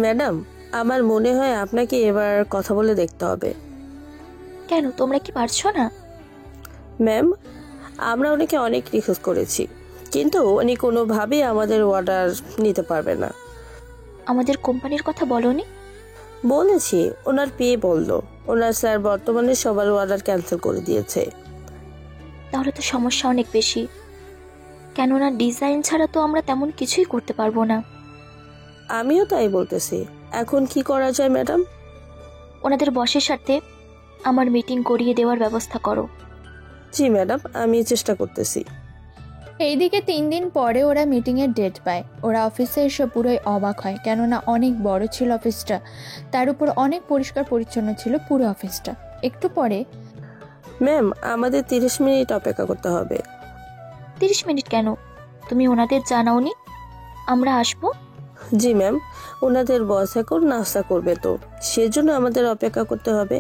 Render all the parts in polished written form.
Madam, আমার মনে হয় আপনাকে এবার কথা বলে দেখতে হবে। কেন, তোমরা কি পারছো না? ম্যাম, আমরা ওনাকে অনেক রিকোয়েস্ট করেছি, কিন্তু উনি কোনোভাবেই আমাদের অর্ডার নিতে পারবে না। আমাদের কোম্পানির কথা বলনি? বলেছি, ওনার পেয়ে বলল ওনার স্যার বর্তমানে সবার অর্ডার ক্যান্সেল করে দিয়েছে। তাহলে তো সমস্যা অনেক বেশি, কেননা ডিজাইন ছাড়া তো আমরা তেমন কিছুই করতে পারবো না। আমিও তাই বলতেছি, এখন কি করা যায় ম্যাডাম? ওনাদের বসের সাথে আমার মিটিং করিয়ে দেওয়ার ব্যবস্থা করো। জি ম্যাডাম, আমি চেষ্টা করতেছি। এইদিকে 3 দিন পরে ওরা মিটিংয়ের ডেট পায়। ওরা অফিসে এসে পুরোই অবাক হয়, কেননা অনেক বড় ছিল অফিসটা, তার উপর অনেক পরিষ্কার পরিচ্ছন্ন ছিল পুরো অফিসটা। একটু পরে, ম্যাম, আমাদের 30 মিনিট অপেক্ষা করতে হবে। 30 মিনিট কেন? তুমি ওনাদের জানাওনি আমরা আসবো? জি ম্যাম, ওনাদের বস এখন নাস্তা করবে, তো সেজন্য আমাদের অপেক্ষা করতে হবে।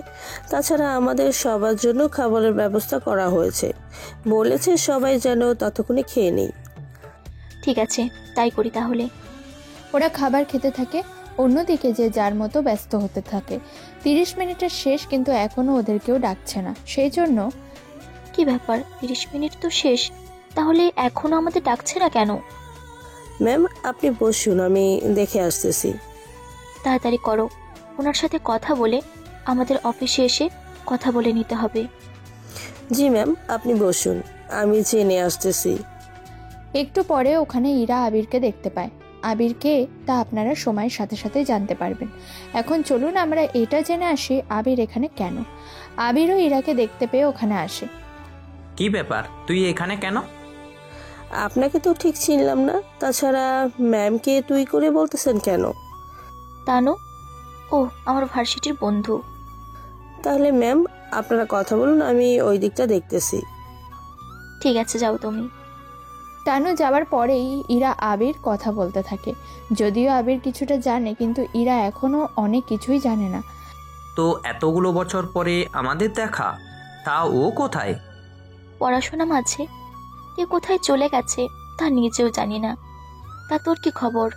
তাছাড়া আমাদের সবার জন্য খাবারের ব্যবস্থা করা হয়েছে, বলেছে সবাই যেন ততক্ষণে খেয়ে নেই। ঠিক আছে, তাই করি তাহলে। ওরা খাবার খেতে থাকে, অন্যদিকে যে যার মতো ব্যস্ত হতে থাকে। 30 মিনিটের শেষ, কিন্তু এখনো ওদের কেউ ডাকছে না। সেই জন্য, কি ব্যাপার, 30 মিনিট তো শেষ, তাহলে এখনো আমাদের ডাকছে না কেন? ম্যাম, আপনি বসুন, আমি দেখে আসতেছি। তাড়াতাড়ি করো, ওনার সাথে কথা বলে আমাদের অফিসে এসে কথা বলে নিতে হবে। জি ম্যাম, আপনি বসুন, আমি জেনে আসতেছি। একটু পরে ওখানে ইরা আবিরকে দেখতে পায়। আবির কে তা আপনারা সময়ের সাথে সাথে জানতে পারবেন। এখন চলুন আমরা এটা জেনে আসি আবির এখানে কেন। আবিরও ইরাকে দেখতে পেয়ে ওখানে আসে। কি ব্যাপার, তুই এখানে কেন? আপনাকে তো ঠিক চিনলাম না, তাছাড়া ম্যামকে তুই করে বলতেছেন কেন? তানু, ও আমার ভার্সিটির বন্ধু। তাহলে ম্যাম, আপনারা কথা বলুন, আমি ওই দিকটা দেখতেছি। ঠিক আছে, যাও তুমি। তানু যাওয়ার পরেই ইরা আবির কথা বলতে থাকে। যদিও আবির কিছুটা জানে, কিন্তু ইরা এখনো অনেক কিছুই জানে না। তো এতগুলো বছর পরে আমাদের দেখা, তা ও কোথায়? পড়াশোনা মাঝে কে কোথায় চলে গেছে তা নিজেও জানি না। তা তোর কি খবর?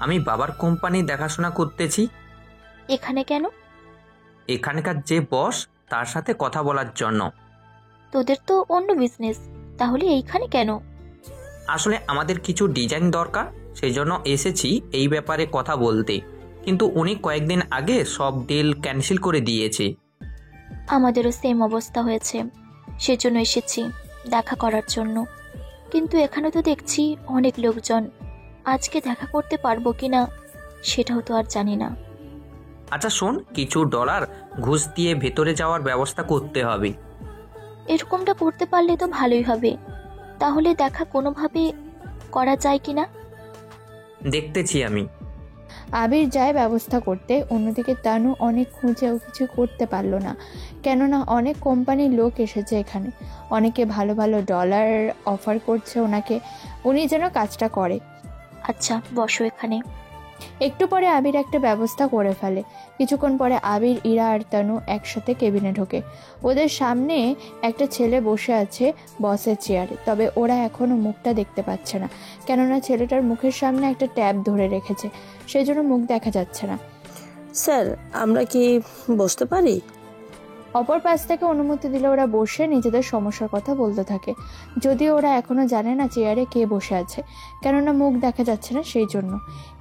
আমি বাবার কোম্পানি দেখাশোনা করতেছি। এখানে কেন? এখানকার যে বস, তার সাথে কথা বলার জন্য। তোদের তো অন্য বিজনেস, তাহলে এইখানে কেন? আসলে আমাদের কিছু ডিজাইন দরকার, সেই জন্য এসেছি এই ব্যাপারে কথা বলতে। কিন্তু উনি কয়েকদিন আগে সব ডিল ক্যান্সেল করে দিয়েছে। আমাদেরও সেম অবস্থা হয়েছে, সেজন্য এসেছি দেখা করার জন্য। কিন্তু এখানে তো দেখছি অনেক লোকজন, আজকে দেখা করতে পারবো কিনা সেটাও তো আর জানি না। আচ্ছা শোন, কিছু ডলার ঘুষ দিয়ে ভেতরে যাওয়ার ব্যবস্থা করতে হবে। এরকমটা করতে পারলে তো ভালোই হবে। তাহলে দেখা কোনোভাবে করা যায় কিনা দেখতেছি আমি। আবির যায় ব্যবস্থা করতে। অন্যদিকে তানু অনেক খুঁজেও কিছু করতে পারলো না, কেননা অনেক কোম্পানির লোক এসেছে এখানে। অনেকে ভালো ভালো ডলার অফার করছে ওনাকে, উনি যেন কাজটা করে। আচ্ছা, বসো এখানে। একটু পরে আবির একটা ব্যবস্থা করে ফেলে। কিছুক্ষণ পরে আবির, ইরা আর তানু একসাথে কেবিনে ঢোকে। ওদের সামনে একটা ছেলে বসে আছে বসের চেয়ারে, তবে ওরা এখনো মুখটা দেখতে পাচ্ছে না, কেননা ছেলেটার মুখের সামনে একটা ট্যাব ধরে রেখেছে, সেই জন্য মুখ দেখা যাচ্ছে না। স্যার, আমরা কি বসতে পারি? অপর পাশ থেকে অনুমতি দিলে ওরা বসে নিজেদের সমস্যার কথা বলতে থাকে। যদিও ওরা এখনো জানে না চেয়ারে কে বসে আছে, কেননা মুখ দেখা যাচ্ছে না, সেই জন্য।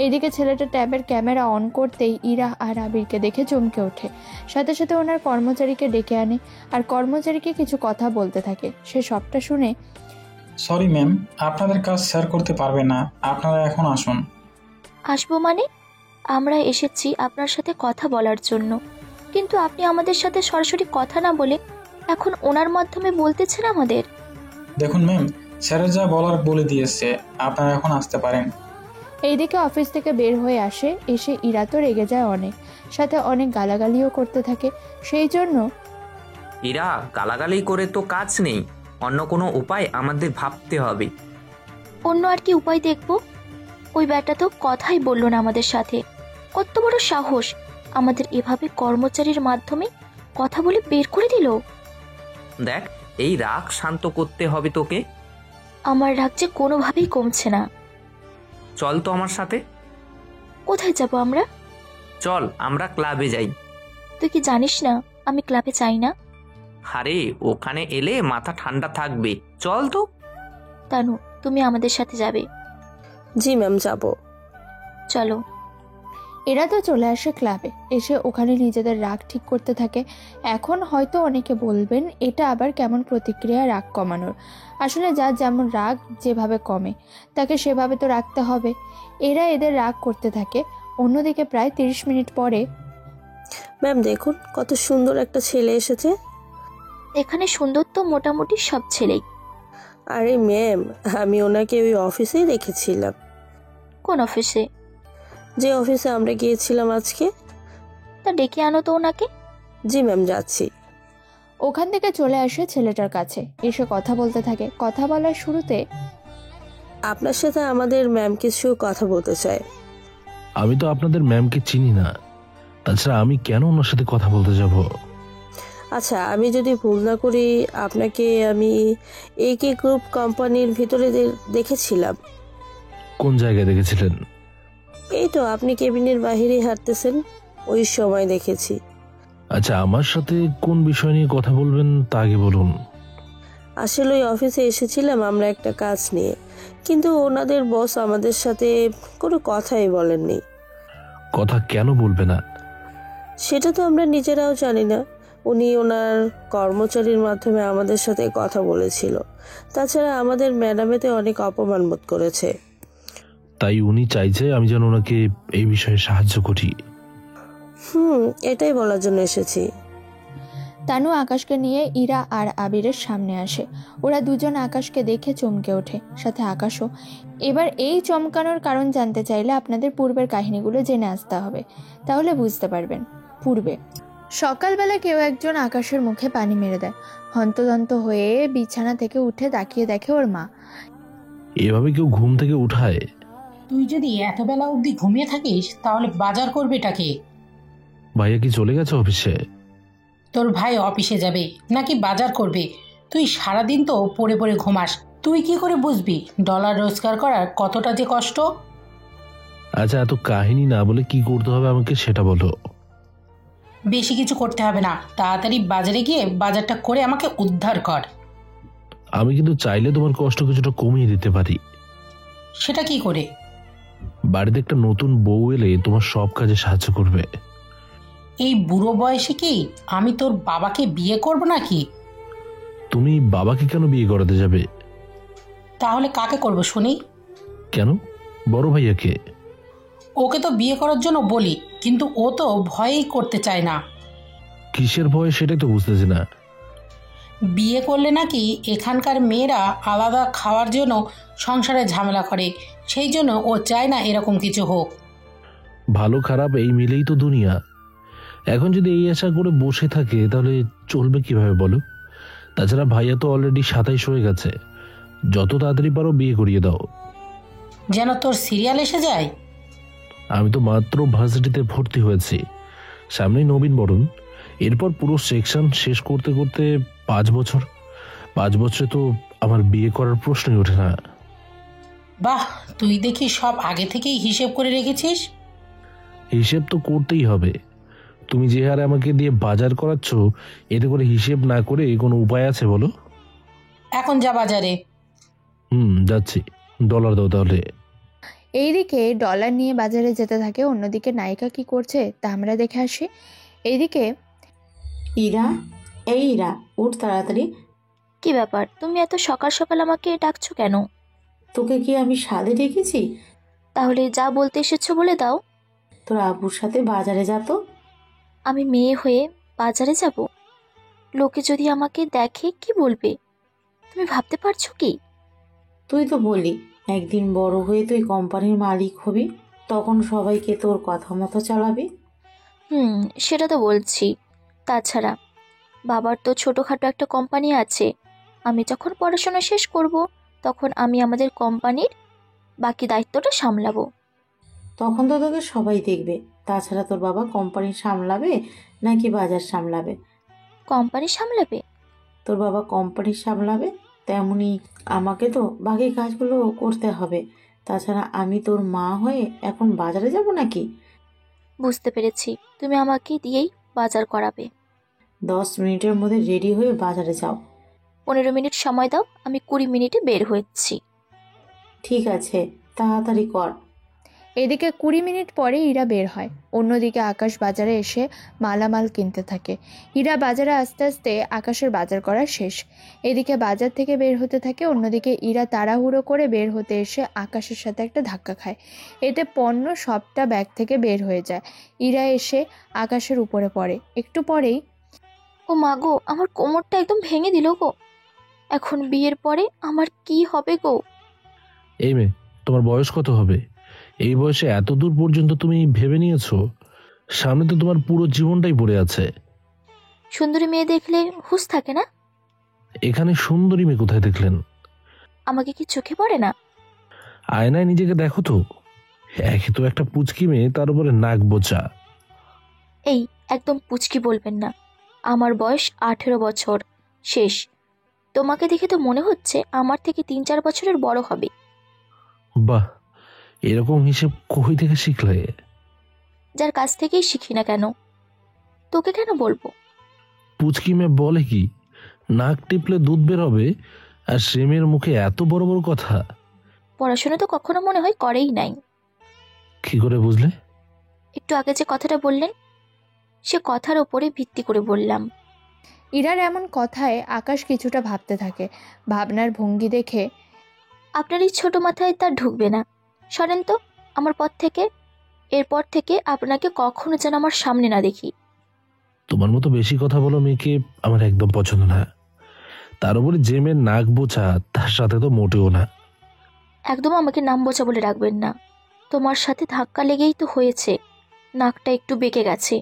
এদিকে ছেলেটা ট্যাবের ক্যামেরা অন করতেই ইরা আর আবিরকে দেখে চমকে ওঠে। সাথে সাথে ওনার কর্মচারীকে ডেকে আনে আর কর্মচারীকে কিছু কথা বলতে থাকে। সে সবটা শুনে, সরি ম্যাম, আপনাদের কাজ স্যার করতে পারবে না, আপনারা এখন আসুন। আসবো মানে? আমরা এসেছি আপনার সাথে কথা বলার জন্য, কিন্তু আপনি আমাদের সাথে সরাসরি কথা না বলে এখন ওনার মাধ্যমে বলতেছেন আমাদের। দেখুন ম্যাম, স্যারের যা বলার বলে দিয়েছে, আপনারা এখন আসতে পারেন। এইদিকে অফিস থেকে বের হয়ে আসে। এসে ইরা তো রেগে যায় অনেক, সাথে অনেক গালাগালিও করতে থাকে। সেই জন্য, এরা গালাগালি করে তো কাজ নেই, অন্য কোনো উপায় আমাদের ভাবতে হবে। অন্য আর কি উপায় দেখব? ওই ব্যাটা তো কথাই বললো না আমাদের সাথে। কত বড় সাহস, আমাদের এভাবে কর্মচারীর মাধ্যমে কথা বলে বের করে দিল। দেখ, এই রাগ শান্ত করতে হবে তোকে। আমার রাগ যে কোনোভাবেই কমছে না। চল তো আমার সাথে। কোথায় যাব আমরা? চল আমরা ক্লাবে যাই। তুই কি জানিস না আমি ক্লাবে চাই না? আরে ওখানে এলে মাথা ঠান্ডা থাকবে, চল তো। তানু, তুমি আমাদের সাথে যাবে? জি ম্যাম, যাব। চলো। এরা তো চলে আসে ক্লাবে, এসে ওখানে নিজেদের রাগ ঠিক করতে থাকে। এখন হয়তো অনেকে বলবেন এটা আবার কেমন প্রতিক্রিয়া রাগ কমানোর। আসলে যার যেমন রাগ যেভাবে কমে তাকে সেভাবে তো রাখতে হবে। এরা এদের রাগ করতে থাকে। অন্যদিকে প্রায় 30 মিনিট পরে ম্যাম দেখুন, কত সুন্দর একটা ছেলে এসেছে। এখানে সুন্দর তো মোটামুটি সব ছেলেই। আরে ম্যাম, আমি ওনাকে ওই অফিসেই দেখেছিলাম, কোন অফিসে? যে অফিসে আমরা গিয়েছিলাম আজকে। তা ডেকে আনো তো ওনাকে। জি ম্যাম, যাচ্ছি। ওখান থেকে চলে আসে ছেলেটার কাছে, এসে কথা বলতে থাকে। কথা বলার শুরুতে আপনার সাথে আমাদের ম্যাম কিছু কথা বলতে চায়। আমি তো আপনাদের ম্যামকে চিনি না, তাছাড়া আমি কেন ওনার সাথে কথা বলতে যাব? আচ্ছা, আমি যদি ভুল না করি আপনাকে আমি একে গ্রুপ কোম্পানির ভিতরে দেখেছিলাম। কোন জায়গায় দেখেছিলেন? এই তো আপনি কেবিনের বাহিরে হাঁটতেছেন, ওই সময় দেখেছি। আচ্ছা, আমার সাথে কোন বিষয় নিয়ে কথা বলবেন তা আগে বলুন। আসলে ওই অফিসে এসেছিলাম আমরা একটা কাজ নিয়ে, কিন্তু ওনাদের বস আমাদের সাথে কোনো কথাই বলেননি। কথা কেন বলবে না? সেটা তো আমরা নিজেরাও জানি না। উনি ওনার কর্মচারীর মাধ্যমে আমাদের সাথে কথা বলেছিল। তাছাড়া আমাদের ম্যাডামেতে অনেক অপমান বোধ করেছে। তাই উনি চাইছে আমি যেন ওনাকে এই বিষয়ে সাহায্য করি। এটাই বলার জন্য এসেছি। তানু আকাশকে নিয়ে ইরা আর আবিরের সামনে আসে। ওরা দুজন আকাশকে দেখে চমকে ওঠে, সাথে আকাশও। এবার এই চমকানোর কারণ জানতে চাইলে আপনাদের পূর্বের কাহিনীগুলো জেনে আসতে হবে, তাহলে বুঝতে পারবেন। পূর্বে সকালবেলা কেউ একজন আকাশের মুখে পানি মেরে দেয়। হন্তদন্ত হয়ে বিছানা থেকে উঠে তাকিয়ে দেখে ওর মা। এভাবে কেউ ঘুম থেকে উঠায়? তুই যদি এত বেলা অবধি ঘুমিয়ে থাকিস তাহলে বাজার করবেটা কে? ভাইয়া কি চলে গেছে অফিসে? তোর ভাই অফিসে যাবে নাকি বাজার করবে? তুই সারাদিন তো পড়ে পড়ে ঘুমাস, তুই কি করে বুঝবি ডলার রোজগার করার কতটা যে কষ্ট? আচ্ছা, এত কাহিনী না বলে কি করতে হবে আমাকে সেটা বলো। বেশি কিছু করতে হবে না, তাড়াতাড়ি বাজারে গিয়ে বাজারটা করে আমাকে উদ্ধার কর। আমি কিন্তু চাইলে তোমার কষ্ট কিছুটা কমিয়ে দিতে পারি। সেটা কি করে? বাড়িতে একটা নতুন বউ এলে তোমার সব কাজে সাহায্য করবে। এই বুড়ো বয়সে কি আমি তোর বাবাকে বিয়ে করব নাকি? তুমি বাবাকে কেন বিয়ে করাতে যাবে? তাহলে কাকে করব শুনি? কেন, বড় ভাইয়াকে? ওকে তো বিয়ে করার জন্য বলি, কিন্তু ও তো ভয়েই করতে চায় না। কিসের ভয় সেটাই তো বুঝতেছি না। বিয়ে করলে নাকি এখানকার মেয়েরা আলাদা খাওয়ার জন্য সংসারে ঝামেলা করে, সেই জন্য ও চায় না এরকম কিছু হোক। ভালো খারাপ এই মিলেই তো দুনিয়া। এখন যদি এই আশা করে বসে থাকে তাহলে চলবে কিভাবে বলো? তাছাড়া ভাইয়া তো অলরেডি 27 হয়ে গেছে, যত তাড়াতাড়ি পারো বিয়ে করিয়ে দাও। যেন তোর সিরিয়াল এসে যায়। আমি তো মাত্র ভার্সিটিতে ভর্তি হয়েছি, সামনেই নবীন বরণ, এরপর পুরো সেকশন শেষ করতে করতে 5 বছর। 5 বছরে তো আমার বিয়ে করার প্রশ্নই ওঠে না। বাহ, তুই দেখি সব আগে থেকেই হিসেব করে রেখেছিস। হিসেব তো করতেই হবে। তুমি যে হারে আমাকে দিয়ে বাজার করাচ্ছ, এতে করে হিসেব না করে কোনো উপায় আছে বলো? এখন যা বাজারে। যাচ্ছি। ডলার দাও তাহলে। এইদিকে ডলার নিয়ে বাজারে যেতে থাকে। অন্যদিকে নায়িকা কি করছে তা আমরা দেখে আসি। এইদিকে ইরা, এই ইরা, উঠ তাড়াতাড়ি। কি ব্যাপার, তুমি এত সকাল সকাল আমাকে ডাকছো কেন? তোকে কি আমি সাধে ডেকেছি? তাহলে যা বলতে এসেছো বলে দাও। তোর আব্বুর সাথে বাজারে যা তো। আমি মেয়ে হয়ে বাজারে যাব? লোকে যদি আমাকে দেখে কি বলবে? তুমি ভাবতে পারছো কি? তুই তো বললি একদিন বড় হয়ে তুই কোম্পানির মালিক হবি, তখন সবাইকে তোর কথা মতো চালাবি। সেটা তো বলছি। তাছাড়া বাবার তো ছোটোখাটো একটা কোম্পানি আছে। আমি যখন পড়াশোনা শেষ করব তখন আমি আমাদের কোম্পানির বাকি দায়িত্বটা সামলাবো। তখন তো তোকে সবাই দেখবে। তাছাড়া তোর বাবা কোম্পানি সামলাবে নাকি বাজার সামলাবে? কোম্পানি সামলাবে? তোর বাবা কোম্পানি সামলাবে, তেমনি আমাকে তো বাকি কাজগুলো করতে হবে। তাছাড়া আমি তোর মা হয়ে এখন বাজারে যাব নাকি? বুঝতে পেরেছি, তুমি আমাকে দিয়েই বাজার করাবে। 10 মিনিটের মধ্যে রেডি হয়ে বাজারে যাও। 15 মিনিট সময় দাও, আমি 20 মিনিটে বের হচ্ছি। ঠিক আছে, তাড়াতাড়ি কর। এদিকে 20 মিনিট পরে ইরা বের হয়। অন্যদিকে আকাশ বাজারে এসে মালামাল কিনতে থাকে। ইরা বাজারে আস্তে আস্তে আকাশের বাজার করা শেষ। এদিকে বাজার থেকে বের হতে থাকে, অন্যদিকে ইরা তাড়াহুড়ো করে বের হতে এসে আকাশের সাথে একটা ধাক্কা খায়। এতে পণ্য সবটা ব্যাগ থেকে বের হয়ে যায়। ইরা এসে আকাশের উপরে পড়ে। একটু পরেই ও মা গো, আমার কোমরটা একদম ভেঙে দিল গো। এখন বিয়ের পরে আমার কি হবে গো? এই মেয়ে, তোমার বয়স কত হবে? এই বয়সে এত দূর পর্যন্ত তুমি ভেবে নিয়েছো? সামনে তো তোমার পুরো জীবনটাই পড়ে আছে। সুন্দরী মেয়ে দেখলে হুঁশ থাকে না? এখানে সুন্দরী মেয়ে কোথায় দেখলেন? আমাকে কি চোখে পড়ে না? আয়নায় নিজেকে দেখো তো। একে তো একটা পুচকি মেয়ে, তার উপরে নাক বোচা। এই, একদম পুচকি বলবেন না। আমার বয়স 18 বছর শেষ। তোমাকে দেখে তো মনে হচ্ছে আমার থেকে 3-4 বছরের বড় হবে। বাহ, এরকম হিসেব কই থেকে শিখলে? যার কাছ থেকেই শিখি না কেন, তোকে কেন বলবো? পুচকি মেয়ে বলে কি? নাক টিপলে দুধ বের হবে, আর সে মেয়ের মুখে এত বড় বড় কথা। পড়াশোনা তো কখনো মনে হয় করেই নাই। কি করে বুঝলে? একটু আগে যে কথাটা বললেন, সে কথার ওপরে ভিত্তি করে বললাম। ইরার এমন কথায় আকাশ কিছুটা ভাবতে থাকে। ভাবনার ভঙ্গি দেখে আপনার এই ছোট মাথায় তার ঢুকবে না। সরেন তো আমার পথ থেকে। এরপর থেকে আপনাকে কখনো যেন আমার সামনে না দেখি। তোমার মতো বেশি কথা বলো মেয়েকে আমার একদম পছন্দ না। তার উপরে যে মেয়ের নাক বোচা, তার সাথে তো মোটেও না। একদম আমাকে নাম বোঝা বলে রাখবেন না। তোমার সাথে ধাক্কা লেগেই তো হয়েছে, নাকটা একটু বেঁকে গেছে।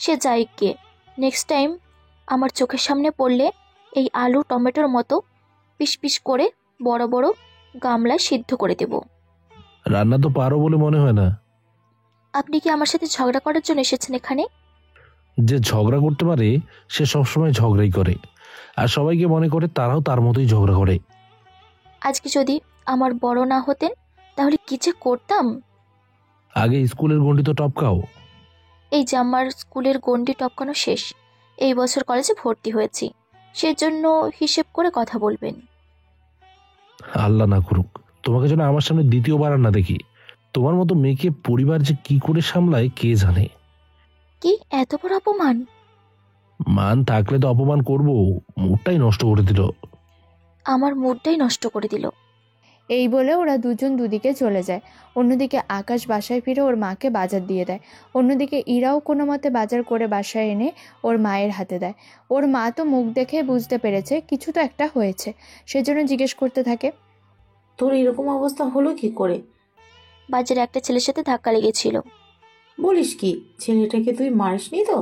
সে যাই কে, নেক্সট টাইম আমার চোখের সামনে পড়লে এই আলু টমেটোর মতো পিস পিস করে বড় বড় গামলায় সিদ্ধ করে দেব। রান্না তো পারো বলে মনে হয় না। আপনি কি আমার সাথে ঝগড়া করার জন্য এসেছেন এখানে? যে ঝগড়া করতে পারে সে সবসময় ঝগড়াই করে, আর সবাইকে মনে করে তারাও তার মতোই ঝগড়া করে। আজকে যদি আমার বড় না হতেন তাহলে কি যে করতাম। আগে স্কুলের গণ্ডি তো টপকাও। এই যে আমার স্কুলের গণ্ডি টপকানো শেষ। এই বছর কলেজে ভর্তি হয়েছি, সেজন্য হিসেব করে কথা বলবেন। আল্লাহ না করুক তোমাকে যেন আমার সামনে দ্বিতীয়বার আর না দেখি। তোমার মতো মেয়েকে পরিবার যে কি করে সামলায় কে জানে। কি এত বড় অপমান! মান থাকলে তো অপমান করবো, মুডটাই নষ্ট করে দিল। আমার মুডটাই নষ্ট করে দিল। এই বলে ওরা দুজন দুদিকে চলে যায়। অন্যদিকে আকাশ বাসায় ফিরে ওর মাকে বাজার দিয়ে দেয়। অন্যদিকে ইরাও কোনো মতে বাজার করে বাসায় এনে ওর মায়ের হাতে দেয়। ওর মা তো মুখ দেখে বুঝতে পেরেছে কিছু তো একটা হয়েছে, সেজন্য জিজ্ঞেস করতে থাকে, তোর এরকম অবস্থা হলো কি করে? বাজারে একটা ছেলের সাথে ধাক্কা লেগেছিল। বলিস কি, ছেলেটাকে তুই মারিসনি তো?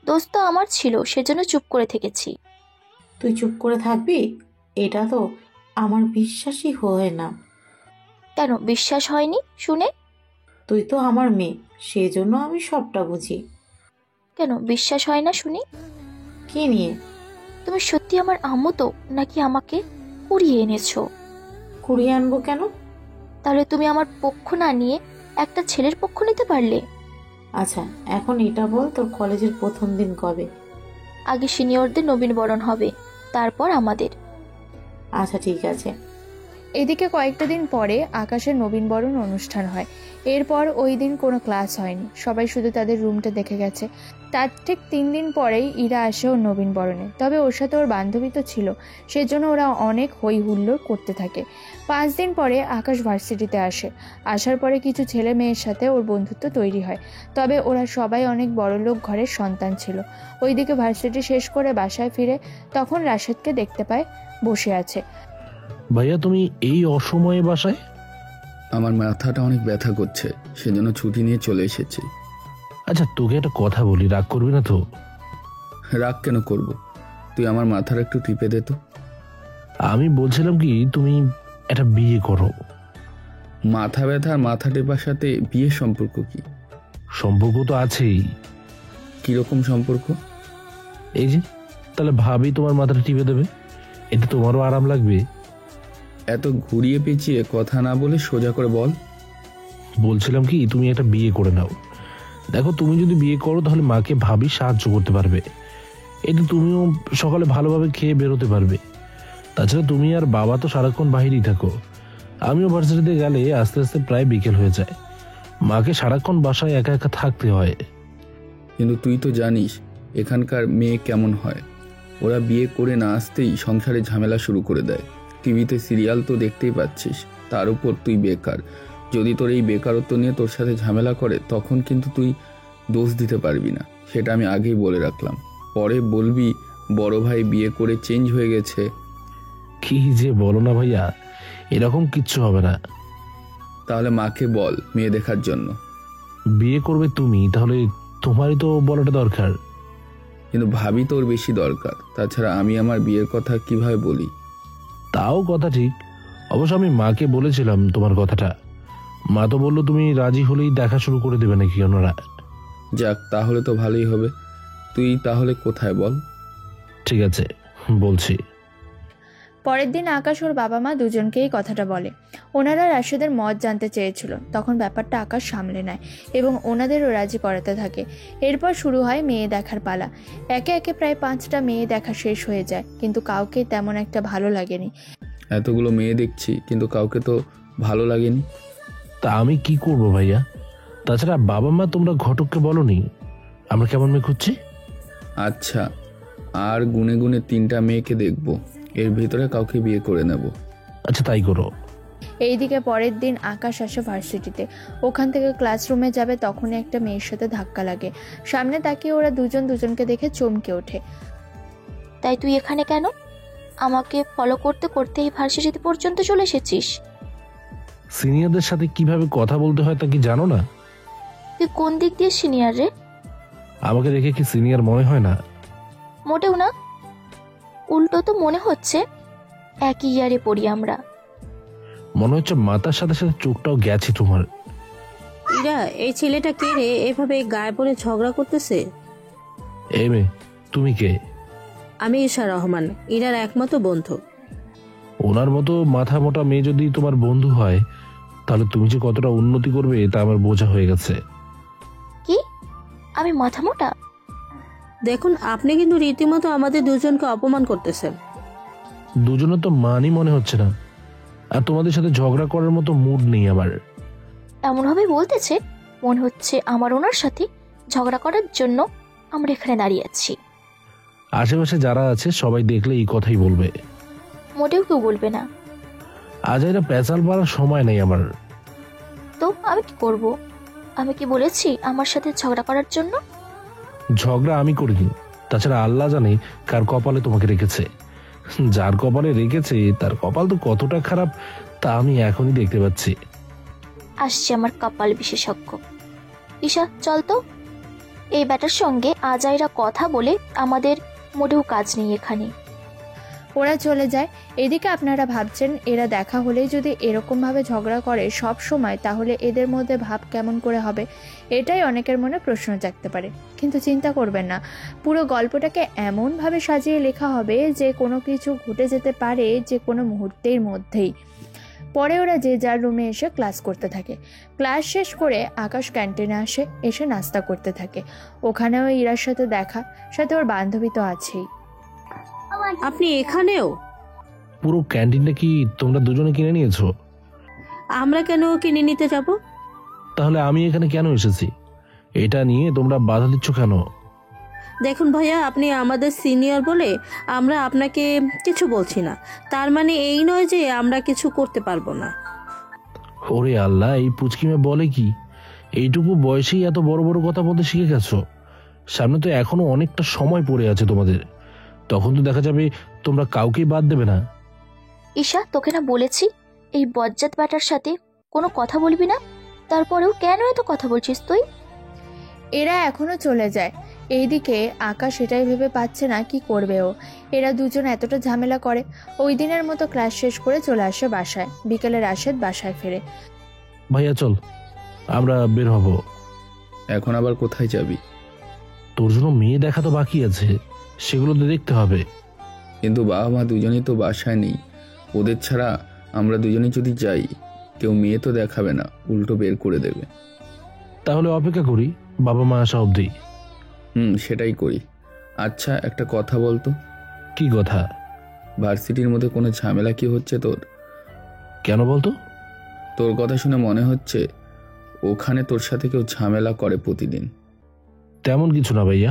দোস্ত আমার ছিল, সেজন্য চুপ করে থেকেছি। তুই চুপ করে থাকবি? এটা তো আমার বিশ্বাসই হয় না। কেন বিশ্বাস হয়নি শুনে? তুই তো আমার মেয়ে, সেজন্য আমি সবটা বুঝি। কেন বিশ্বাস হয় না শুনি? কি নিয়ে? তুমি সত্যি আমার আম্মু তো, নাকি আমাকে কুড়িয়ে এনেছো? কুড়িয়ে আনবো কেন? তাহলে তুমি আমার পক্ষ না নিয়ে একটা ছেলের পক্ষ নিতে পারলে। আচ্ছা, এখন এটা বল, তোর কলেজের প্রথম দিন কবে? আগে সিনিয়রদের নবীনবরণ হবে, তারপর আমাদের। আচ্ছা ঠিক আছে। এদিকে কয়েকটা দিন পরে আকাশের নবীনবরণ অনুষ্ঠান হয়। এরপর ওই দিন কোনো ক্লাস হয়নি, সবাই শুধু তাদের রুমটা দেখে গেছে। তার ঠিক 3 দিন পরেই ইরা আসে ওর নবীনবরণে। তবে ওর সাথে ওর বান্ধবী তো ছিল, সেজন্য ওরা অনেক হই হুল্লোড় করতে থাকে। 5 দিন পরে আকাশ ভার্সিটিতে আসে। আসার পরে কিছু ছেলে মেয়ের সাথে ওর বন্ধুত্ব তৈরি হয়, তবে ওরা সবাই অনেক বড়লোক ঘরের সন্তান ছিল। ওইদিকে ভার্সিটি শেষ করে বাসায় ফিরে তখন রাশেদকে দেখতে পায় বসে আছে। ভাইয়া তুমি এই অসময়ে বাসায়? আমার মাথাটা অনেক ব্যথা করছে, সেজন্য ছুটি নিয়ে চলে এসেছি। আচ্ছা তোকে একটা কথা বলি, রাগ করবি না তো? রাগ কেন করব? তুই আমার মাথার একটু টিপে দে তো। আমি বলছিলাম কি, তুমি একটা বিয়ে করো। মাথা ব্যথা আর মাথা টেপার সাথে বিয়ের সম্পর্ক কি? সম্পর্ক তো আছেই। কিরকম সম্পর্ক? এই যে, তাহলে ভাবি তোমার মাথাটা টিপে দেবে, এতে তোমারও আরাম লাগবে। এত ঘুরিয়ে পেঁচিয়ে কথা না বলে সোজা করে বল। বলছিলাম কি, তুমি একটা বিয়ে করে নাও। দেখো, তুমি যদি বিয়ে করো তাহলে মাকে ভাবি সাহায্য করতে পারবে। এতে তুমিও সকালে ভালোভাবে খেয়ে বেরোতে পারবে। তাছাড়া তুমি আর বাবা তো সারাক্ষণ বাহিরেই থাকো। আমিও ভার্সিটিতে গেলে আস্তে আস্তে প্রায় বিকেল হয়ে যায়। মাকে সারাক্ষণ বাসায় একা একা থাকতে হয়। কিন্তু তুই তো জানিস এখানকার মেয়ে কেমন হয়। ওরা বিয়ে করে না আসতেই সংসারে ঝামেলা শুরু করে দেয়। টিভিতে সিরিয়াল তো দেখতেই পাচ্ছিস, তার উপর তুই বেকার। যদি তোর এই বেকারত্ব নিয়ে তোর সাথে ঝামেলা করে তখন কিন্তু তুই দোষ দিতে পারবি না, সেটা আমি আগেই বলে রাখলাম। পরে বলবি বড় ভাই বিয়ে করে চেঞ্জ হয়ে গেছে। কি যে বলো না ভাইয়া, এরকম কিচ্ছু হবে না। তাহলে মাকে বল মেয়ে দেখার জন্য। বিয়ে করবে তুমি, তাহলে তোমারই তো বলাটা দরকার। কিন্তু ভাবি তোর বেশি দরকার। তাছাড়া আমি আমার বিয়ের কথা কিভাবে বলি? তাও কথা ঠিক। অবশ্য আমি মাকে বলেছিলাম তোমার কথাটা। মা তো বললো তুমি রাজি হলেই দেখা শুরু করে দেবে নাকি ওনারা। যাক, তাহলে তো ভালোই হবে। তুই তাহলে কোথায় বল? ঠিক আছে, বলছি। পরের দিন আকাশ ওর বাবা মা দুজনকেই কথাটা বলে। ওনারা রাশেদের মত জানতে চেয়েছিল, তখন ব্যাপারটা আকাশ সামলে নেয় এবং ওনাদেরও রাজি করাতে থাকে। এরপর শুরু হয় মেয়ে দেখার পালা। একে একে প্রায় 5টা মেয়ে দেখা শেষ হয়ে যায়, কিন্তু কাউকে তেমন একটা ভালো লাগেনি। এতগুলো মেয়ে দেখছি কিন্তু কাউকে তো ভালো লাগেনি। তা আমি কি করব ভাইয়া? তাছাড়া বাবা মা তোমরা ঘটককে বলনি আমরা কেমন মেয়ে খুঁজছি? আচ্ছা, আর গুনে গুনে 3টা মেয়েকে দেখব, এর ভিতরে কাউকে বিয়ে করে নেব। আচ্ছা, তাই করো। এইদিকে পরের দিন আকাশ আসে ভার্সিটিতে। ওখান থেকে ক্লাসরুমে যাবে, তখনই একটা মেয়ের সাথে ধাক্কা লাগে। সামনে তাকিয়ে ওরা দুজন দুজনকে দেখে চমকে ওঠে। তাই তুই এখানে কেন? আমাকে ফলো করতে করতে এই ভার্সিটি পর্যন্ত চলে এসেছিস? সিনিয়রদের সাথে কিভাবে কথা বলতে হয় তা কি জানো না? তুই কোন দিক দিয়ে সিনিয়র রে? আমাকে দেখে কি সিনিয়র মনে হয় না? মোটেও না, উল্টো তো মনে হচ্ছে একই ইয়ারে পড়ি আমরা। মনে হচ্ছে মাথার সাথে সাথে চোখটাও গেছে তোমার। ইরা, এই ছেলেটা কে রে এভাবে গায়ে পড়ে ঝগড়া করতেছে? এই মেয়ে, তুমি কে? আমি ঈশা রহমান, ইরার একমাত্র বন্ধু। ওনার মতো মাথা মোটা মেয়ে যদি তোমার বন্ধু হয় তাহলে তুমি যে কতটা উন্নতি করবে তা আমার বোঝা হয়ে গেছে। কি? আমি মাথা মোটা? দেখুন, আপনি কিন্তু রীতিমতো আমাদের দুজনকে অপমান করতেছেন। দুজনের তো মানই মনে হচ্ছে না, আর তোমাদের সাথে ঝগড়া করার মতো মুড নেই আমার। এমনভাবে বলতেছে মনে হচ্ছে আমার ওনার সাথে ঝগড়া করার জন্য আমরা এখানে দাঁড়িয়ে আছি। আশেপাশে যারা আছে সবাই দেখলে এই কথাই বলবে। মোটেও কেউ বলবে না। আজ এরা পেঁচাল মারার সময় নেই আমার। তো আমি কি করব? আমি কি বলেছি আমার সাথে ঝগড়া করার জন্য? ঝগড়া আমি করিনি। তাছাড়া আল্লাহ জানে কার কপালে তোমাকে রেখেছে। যার কপালে রেখেছে তার কপাল তো কতটা খারাপ তা আমি এখনই দেখতে পাচ্ছি। আসছে আমার কপাল বিশেষজ্ঞ। ঈশা, চল তো। এই ব্যাটার সঙ্গে আজাইরা কথা বলে আমাদের মোটেও কাজ নেই এখানে। ওরা চলে যায়। এদিকে আপনারা ভাবছেন এরা দেখা হলেই যদি এরকমভাবে ঝগড়া করে সব সময়, তাহলে এদের মধ্যে ভাব কেমন করে হবে? এটাই অনেকের মনে প্রশ্ন জাগতে পারে। কিন্তু চিন্তা করবেন না, পুরো গল্পটাকে এমনভাবে সাজিয়ে লেখা হবে যে কোনো কিছু ঘটে যেতে পারে যে কোনো মুহূর্তের মধ্যেই। পরে ওরা যে যার রুমে এসে ক্লাস করতে থাকে। ক্লাস শেষ করে আকাশ ক্যান্টিনে আসে, এসে নাস্তা করতে থাকে। ওখানেও ইরার সাথে দেখা, সাথে ওর বান্ধবী তো আছেই। আপনি এখানেও? পুরো ক্যান্টিনটা কি তোমরা দুজনে কিনে নিয়েছো? আমরা কেন কিনে নিতে যাব? তাহলে আমি এখানে কেন এসেছি? এটা নিয়ে তোমরা বাধা দিচ্ছ কেন? দেখুন ভাইয়া, আপনি আমাদের সিনিয়র বলে আমরা আপনাকে কিছু বলছি না, তার মানে এই নয় যে আমরা কিছু করতে পারবো না। ওরে আল্লাহ, এই পুচকিমে বলে কি? এইটুকু বয়সেই এত বড় বড় কথা বলতে শিখে গেছো? সামনে তো এখনো অনেকটা সময় পড়ে আছে তোমাদের, তখন তো দেখা যাবে তোমরা কাউকেই বাদ দেবে না। ঈশা, তোকে না বলেছি এই বজ্জাত ব্যাটার সাথে কোনো কথা বলবি না? তারপরেও কেন এত কথা বলছিস তুই? এরা এখনো চলে যায়। এইদিকে আকাশ এটাই ভেবে পাচ্ছে না কি করবে ও। এরা দুজন এতটা ঝামেলা করে। ওই দিনের মতো ক্লাস শেষ করে চলে আসে বাসায়। বিকেলে রাশেদ বাসায় ফেরে। ভাইয়া চল, আমরা বের হব। এখন আবার কোথায় যাবি? তোর জন্য মেয়ে দেখা তো বাকি আছে, সেগুলো তো দেখতে হবে। কিন্তু বাবা মা দুজনেই তো বাসায় নেই, ওদের ছাড়া আমরা দুজনেই যদি যাই, কেউ মেয়ে তো দেখাবে না, উল্টো বের করে দেবে। তাহলে অপেক্ষা করি বাবা মা আসা অবধি। সেটাই করি। আচ্ছা, একটা কথা বলতো। কি কথা? ভার্সিটির মধ্যে কোনো ঝামেলা কি হচ্ছে তোর? কেন বলতো? তোর কথা শুনে মনে হচ্ছে ওখানে তোর সাথে কেউ ঝামেলা করে প্রতিদিন। তেমন কিছু না ভাইয়া।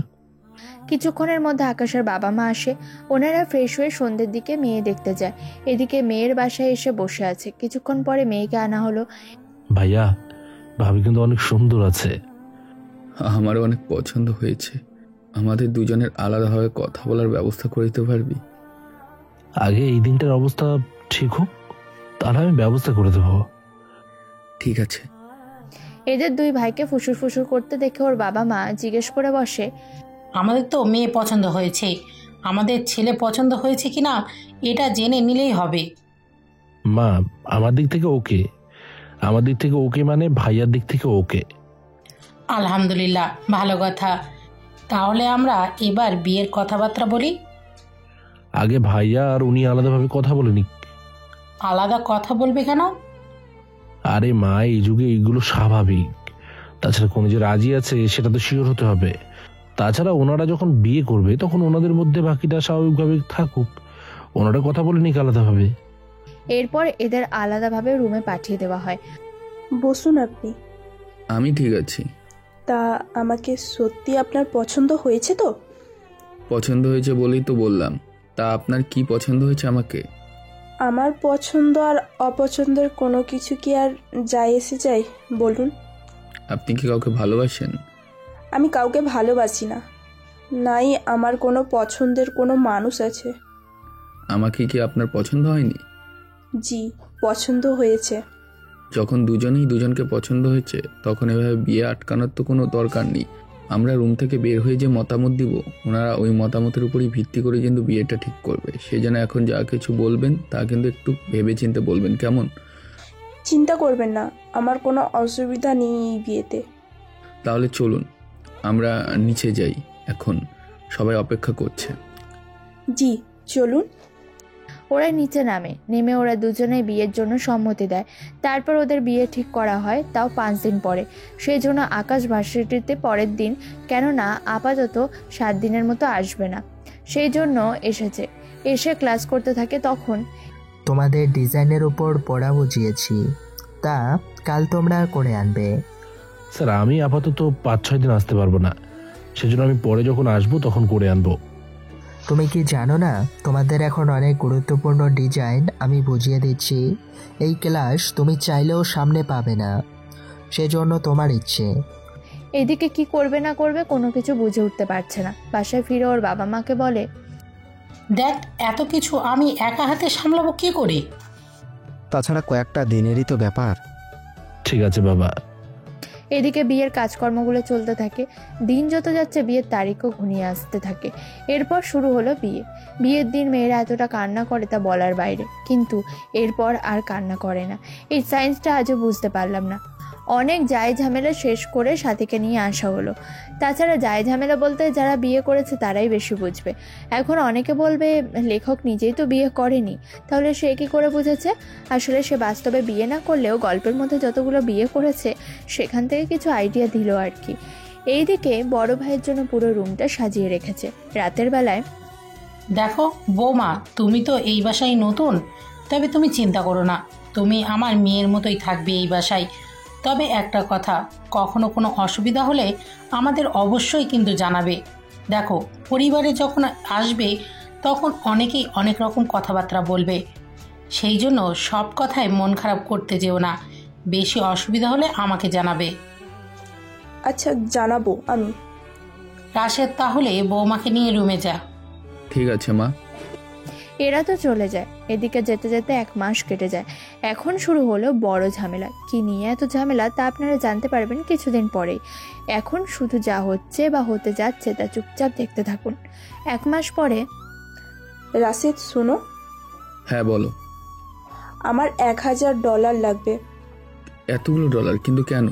কিছুক্ষণের মধ্যে আকাশের বাবা মা আসে। ওনারা ফ্রেশ হয়ে সন্ধ্যের দিকে মেয়ে দেখতে যায়। এদিকে মেয়ের বাসায় এসে বসে আছে। কিছুক্ষণ পরে মেয়েকে আনা হলো। ভাইয়া, ভাবি কিন্তু অনেক সুন্দর আছে। আমারও অনেক পছন্দ হয়েছে। আমাদের দুজনের আলাদাভাবে কথা বলার ব্যবস্থা করে দিতে পারবি? আগে এই দিনটার অবস্থা ঠিক হোক, তাহলে আমি ব্যবস্থা করে দেবো। ঠিক আছে। এদের দুই ভাইকে ফুসুর ফুসুর করতে দেখে ওর বাবা মা জিজ্ঞেস করে বসে, আমাদের তো মেয়ে পছন্দ হয়েছে, আমাদের ছেলে পছন্দ হয়েছে কিনা এটা জেনে নিলেই হবে। মা, আমার দিক থেকে ওকে। আমার দিক থেকে ওকে মানে ভাইয়ার দিক থেকে ওকে। আলহামদুলিল্লাহ, ভালো কথা। তাহলে আমরা এবার বিয়ের কথাবার্তা বলি। আগে ভাইয়া আর উনি আলাদাভাবে কথা বলেনি। আলাদা কথা বলবে কেন? আরে মা, এই যুগে এইগুলো স্বাভাবিক। তাছাড়া কোনো যে রাজি আছে সেটা তো শিওর হতে হবে। তাছাড়া ওনারা যখন বিয়ে করবে তখন ওনাদের মধ্যে বাকিটা স্বাভাবিকভাবে থাকুক। ওনারা কথা বলে নিক আলাদাভাবে। এরপর এদের আলাদাভাবে রুমে পাঠিয়ে দেওয়া হয়। বসুন আপনি। আমি ঠিক আছি। তা আমাকে সত্যি আপনার পছন্দ হয়েছে তো? পছন্দ হয়েছে বলেই তো বললাম। তা আপনার কি পছন্দ হয়েছে আমাকে? আমার পছন্দ আর অপছন্দের কোনো কিছু কি আর যায় এসে যায় বলুন? আপনি কি কাউকে ভালোবাসেন? আমি কাউকে ভালোবাসি না, নাই আমার কোনো পছন্দের কোনো মানুষ আছে। আমাকে কি আপনার পছন্দ হয়নি? জি, পছন্দ হয়েছে। যখন দুজনেই দুজনকে পছন্দ হয়েছে তখন এভাবে বিয়ে আটকানোর তো কোনো দরকার নেই। আমরা রুম থেকে বের হয়ে যে মতামত দিব, ওনারা ওই মতামতের উপরই ভিত্তি করে কিন্তু বিয়েটা ঠিক করবে। সেই জন্য এখন যা কিছু বলবেন তা কিন্তু একটু ভেবে চিন্তে বলবেন, কেমন? চিন্তা করবেন না, আমার কোনো অসুবিধা নেই এই বিয়েতে। তাহলে চলুন আমরা নিচে যাই, এখন সবাই অপেক্ষা করছে। জি চলুন। ওরা নিচে নেমে ওরা দুজনেই বিয়ের জন্য সম্মতি দেয়। তারপর ওদের বিয়ে ঠিক করা হয়, তাও 5 দিন পরে। সেই জন্য আকাশ ভার্সিটিতে পরের দিন, কেননা আপাতত 7 দিনের মতো আসবে না, সেই জন্য এসে ক্লাস করতে থাকে। তখন তোমাদের ডিজাইনের উপর পড়া বুঝিয়েছি, তা কাল তোমরা করে আনবে। স্যার, আমি আপাতত 5-6 দিন আসতে পারবো না, সেজন্য আমি পরে যখন আসবো তখন করে আনবো। তুমি কি জানো না, তোমাদের এখন অনেক গুরুত্বপূর্ণ ডিজাইন আমি বুঝিয়ে দিচ্ছি। এই ক্লাস তুমি চাইলেও সামনে পাবে না, সেজন্য তোমার ইচ্ছে। এদিকে কি করবে না করবে কোনো কিছু বুঝে উঠতে পারছে না। বাসায় ফিরে ওর বাবা মাকে বলে, দেখ, এত কিছু আমি একা হাতে সামলাবো কি করে? তাছাড়া কয়েকটা দিনেরই তো ব্যাপার। ঠিক আছে বাবা। এদিকে বিয়ের কাজকর্মগুলো চলতে থাকে। দিন যত যাচ্ছে বিয়ের তারিখও ঘনিয়ে আসতে থাকে। এরপর শুরু হলো বিয়ের দিন মেয়েরা এতটা কান্না করে তা বলার বাইরে, কিন্তু এরপর আর কান্না করে না। এই সায়েন্সটা আজও বুঝতে পারলাম না। অনেক যায় ঝামেলা শেষ করে সাথীকে নিয়ে আসা হলো। তাছাড়া যায় ঝামেলা বলতে যারা বিয়ে করেছে তারাই বেশি বুঝবে। এখন অনেকে বলবে লেখক নিজেই তো বিয়ে করেনি, তাহলে সে কি করে বুঝেছে? আসলে সে বাস্তবে বিয়ে না করলেও গল্পের মধ্যে যতগুলো বিয়ে করেছে সেখান থেকে কিছু আইডিয়া দিল আর কি। এইদিকে বড় ভাইয়ের জন্য পুরো রুমটা সাজিয়ে রেখেছে। রাতের বেলায়, দেখো বৌমা, তুমি তো এই বাসায় নতুন, তবে তুমি চিন্তা করো না, তুমি আমার মেয়ের মতোই থাকবে এই বাসায়। তবে একটা কথা, কখনো কোনো অসুবিধা হলে আমাদের অবশ্যই কিন্তু জানাবে। দেখো, পরিবারে যখন আসবে তখন অনেকেই অনেক রকম কথাবার্তা বলবে, সেই জন্য সব কথায় মন খারাপ করতে যেও না। বেশি অসুবিধা হলে আমাকে জানাবে। আচ্ছা, জানাবো আমি। রাশেদ, তাহলে বৌমাকে নিয়ে রুমে যা। ঠিক আছে মা। এরা তো চলে যায়। এদিকে যেতে যেতে 1 মাস কেটে যায়। এখন শুরু হলো বড় ঝামেলা। কি নিয়ে এত ঝামেলা তা আপনারা জানতে পারবেন কিছুদিন পরেই। এখন শুধু যা হচ্ছে বা হতে যাচ্ছে তা চুপচাপ দেখতে থাকুন। 1 মাস পরে, রাশেদ শোনো। হ্যাঁ বলো। আমার $1000 লাগবে। এতগুলো ডলার? কিন্তু কেন?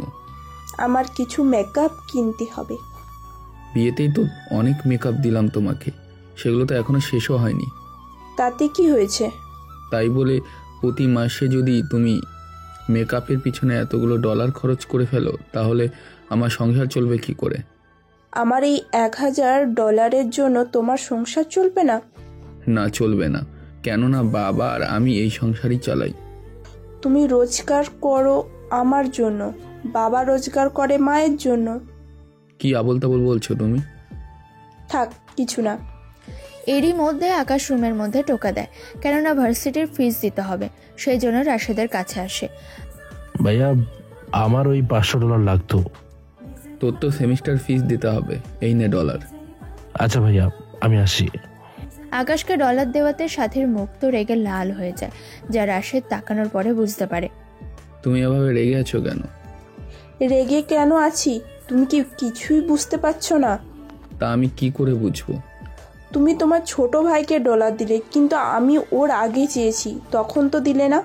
আমার কিছু মেকআপ কিনতে হবে। বিয়েতেই তো অনেক মেকআপ দিলাম তোমাকে, সেগুলো তো এখনো শেষও হয়নি। তাতে কি হয়েছে? তাই বলে প্রতি মাসে যদি তুমি মেকআপের পিছনে এতগুলো ডলার খরচ করে ফেলো তাহলে আমার সংসার চলবে কি করে? আমার এই $1000 জন্য তোমার সংসার চলবে না? না, চলবে না। কেননা বাবা আর আমি এই সংসারই চালাই। তুমি রোজগার করো আমার জন্য, বাবা রোজগার করে মায়ের জন্য। কি আবোল তাবোল বলছো তুমি? থাক, কিছু না। এরই মধ্যে আকাশ রুমের মধ্যে টোকা দেয়, কেননা ভার্সিটির ফিস দিতে হবে। সেই জন্য রাশেদের কাছে আসে। ভাইয়া, আমার ওই $500 লাগতো। তোর তো সেমিস্টার ফিস দিতে হবে, এই নে ডলার। আচ্ছা ভাইয়া, আমি আসি। আকাশকে ডলার দেওয়াতে সাথীর মুখ তো রেগে লাল হয়ে যায়, যা রাশেদ তাকানোর পরে বুঝতে পারে। তুমি এভাবে রেগে আছো কেন? রেগে কেন আছি তুমি কি কিছুই বুঝতে পারছো না? তা আমি কি করে বুঝবো? তুমি তোমার ছোট ভাইকে ডলার দিলে, কিন্তু আমি ওর আগে চেয়েছি, তখন তো দিলে না।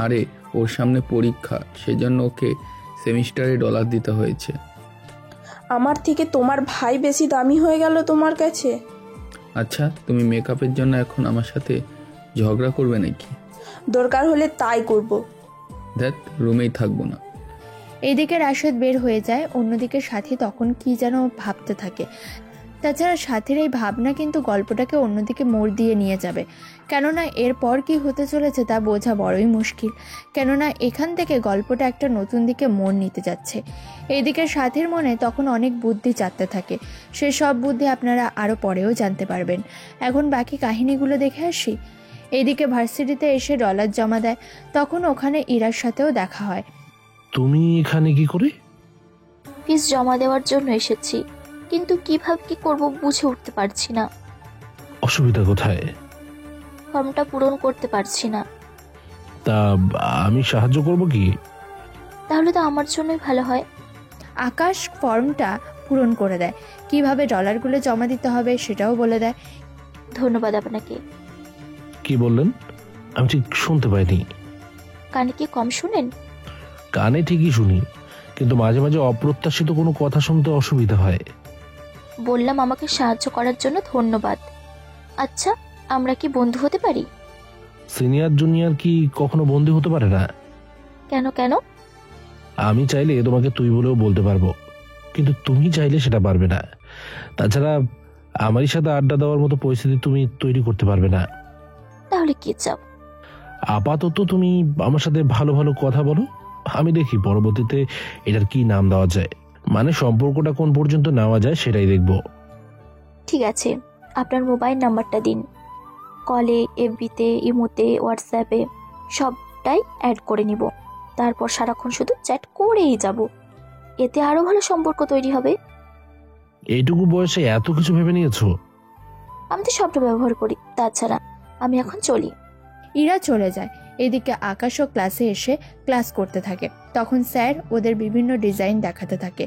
আরে ওর সামনে পরীক্ষা, সেজন্য ওকে সেমিস্টারে ডলার দিতে হয়েছে। আমার থেকে তোমার ভাই বেশি দামি হয়ে গেল তোমার কাছে? আচ্ছা, তুমি মেকআপের জন্য এখন আমার সাথে ঝগড়া করবে নাকি? দরকার হলে তাই করব। দেখ, রুমেই থাকবো না। এইদিকে রাশেদ বের হয়ে যায়, অন্যদিকে সাথী তখন কি যেন ভাবতে থাকে। তাছাড়া সাথীর এই ভাবনা কিন্তু গল্পটাকে অন্যদিকে মোড় দিয়ে নিয়ে যাবে, কেননা এরপর কি হতে চলেছে তা বোঝা বড়ই মুশকিল। কেননা এখান থেকে গল্পটা একটা নতুন দিকে মোড় নিতে যাচ্ছে। এইদিকে সাথীর মনে তখন অনেক বুদ্ধি চাটতে থাকে। সে সব বুদ্ধি আপনারা আরও পরেও জানতে পারবেন। এখন বাকি কাহিনীগুলো দেখে আসি। এইদিকে ভার্সিটিতে এসে ডলার জমা দেয়, তখন ওখানে ইরার সাথেও দেখা হয়। তুমি এখানে কি করে? ফিস জমা দেওয়ার জন্য এসেছি, কিন্তু কিভাবে কি করব বুঝে উঠতে পারছি না। অসুবিধা কোথায়? ফর্মটা পূরণ করতে পারছি না। তা আমি সাহায্য করব কি? তাহলে তো আমার জন্যই ভালো হয়। আকাশ ফর্মটা পূরণ করে দেয়, কিভাবে ডলারগুলো জমা দিতে হবে সেটাও বলে দেয়। ধন্যবাদ আপনাকে। কি বললেন? আমি ঠিক শুনতে পাইনি। কানে কি কম শুনেন? কানে ঠিকই শুনি, কিন্তু মাঝে মাঝে অপ্রত্যাশিত কোনো কথা শুনতে অসুবিধা হয়। বললাম আমাকে সাহায্য করার জন্য ধন্যবাদ। আচ্ছা, আমরা কি বন্ধু হতে পারি? সিনিয়র জুনিয়র কি কখনো বন্ধু হতে পারে না? কেন কেন? আমি চাইলে তোমাকে তুই বলেও বলতে পারবো, কিন্তু তুমি চাইলে সেটা পারবে না। তাছাড়া আমারই সাথে আড্ডা দেওয়ার মতো পরিস্থিতি তুমি তৈরি করতে পারবে না। তাহলে কি চাও? আপাতত তুমি আমার সাথে ভালো ভালো কথা বলো, আমি দেখি পরবর্তীতে এটার কি নাম দেওয়া যায়, মানে সম্পর্কটা কোন পর্যন্ত নেওয়া যায় সেটাই দেখবো। ঠিক আছে, আপনার মোবাইল নাম্বারটা দিন। কলে, এফবিতে, ইমোতে, হোয়াটসঅ্যাপে সবটাই অ্যাড করে নিব। তারপর সারাক্ষণ শুধু চ্যাট করেই যাব। এতে আরো ভালো সম্পর্ক তৈরি হবে। এইটুকু বয়সে এত কিছু ভেবে নিয়েছো? আমি তো সবটা ব্যবহার করি। তাছাড়া আমি এখন চলি। ইরা চলে যায়। এদিকে আকাশও ক্লাসে এসে ক্লাস করতে থাকে। তখন স্যার ওদের বিভিন্ন ডিজাইন দেখাতে থাকে।